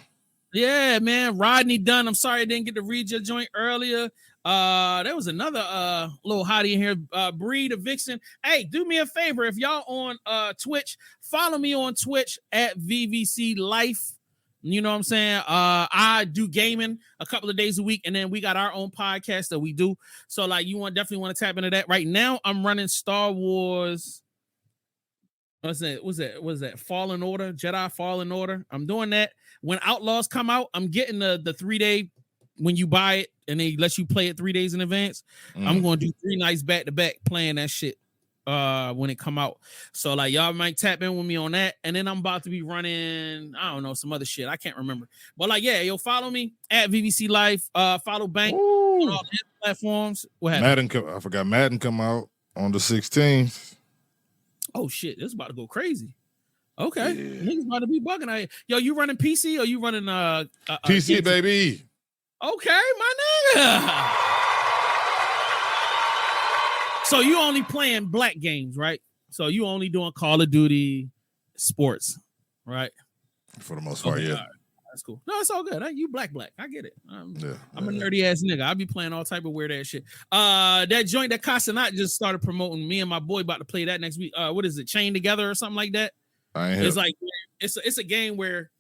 Yeah, man. Rodney Dunn. I'm sorry I didn't get to read your joint earlier. There was another little hottie in here. Breed of Vixen. Hey, do me a favor. If y'all on Twitch, follow me on Twitch at VVC Life. You know what I'm saying? I do gaming a couple of days a week, and then we got our own podcast that we do. So, like, you definitely want to tap into that. Right now, I'm running Star Wars. What's that? Fallen Order, Jedi Fallen Order. I'm doing that. When Outlaws come out, I'm getting the 3-day when you buy it, and they let you play it 3 days in advance. I'm going to do 3 nights back to back playing that shit. When it come out. So like y'all might tap in with me on that. And then I'm about to be running, I don't know, some other shit. I can't remember. But like, yeah, yo, follow me at VVC Life. Follow Bank on all the platforms. What happened? I forgot Madden come out on the 16th. Oh shit, this is about to go crazy. Okay. Yeah. Niggas about to be bugging out here. Yo, you running PC or you running PC, baby? Okay, my nigga. So you only playing black games, right? So you only doing Call of Duty sports, right? For the most part, yeah. Right. That's cool. No, it's all good. You black. I get it. I'm a nerdy ass nigga. I be playing all type of weird ass shit. That joint that Casanat just started promoting. Me and my boy about to play that next week. What is it? Chained Together or something like that? It's like it's a game where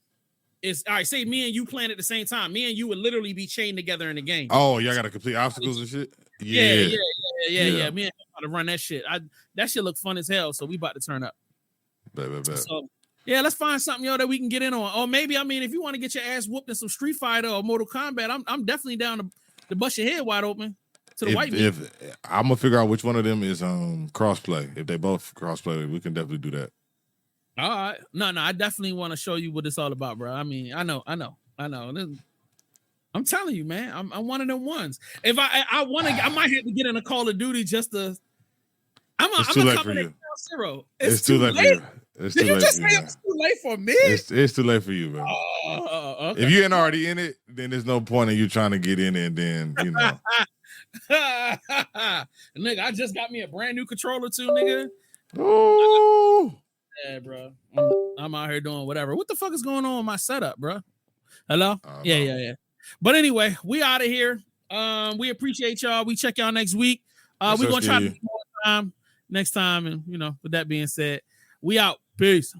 it's all right. Say me and you playing at the same time. Me and you would literally be chained together in the game. Oh, y'all got to complete obstacles and shit. Yeah. Me and him about to run that shit. That shit look fun as hell. So we about to turn up. Bet. So yeah, let's find something that we can get in on. Or maybe if you want to get your ass whooped in some Street Fighter or Mortal Kombat, I'm definitely down to bust your head wide open to the white meat. I'm gonna figure out which one of them is crossplay. If they both crossplay, we can definitely do that. All right. No, I definitely want to show you what it's all about, bro. I mean, I know. I'm telling you, man. I'm one of them ones. If I want to, I might have to get in a Call of Duty just to. I'm gonna come in at zero. It's too late for you. Did you just say it's too late for me? It's too late for you, man. Okay. If you ain't already in it, then there's no point in you trying to get in it. And then nigga, I just got me a brand new controller too, nigga. Ooh. Yeah, bro. I'm out here doing whatever. What the fuck is going on with my setup, bro? Hello? Yeah. But anyway, we out of here. We appreciate y'all. We check y'all next week. We're gonna try to do more time next time. And with that being said, we out. Peace.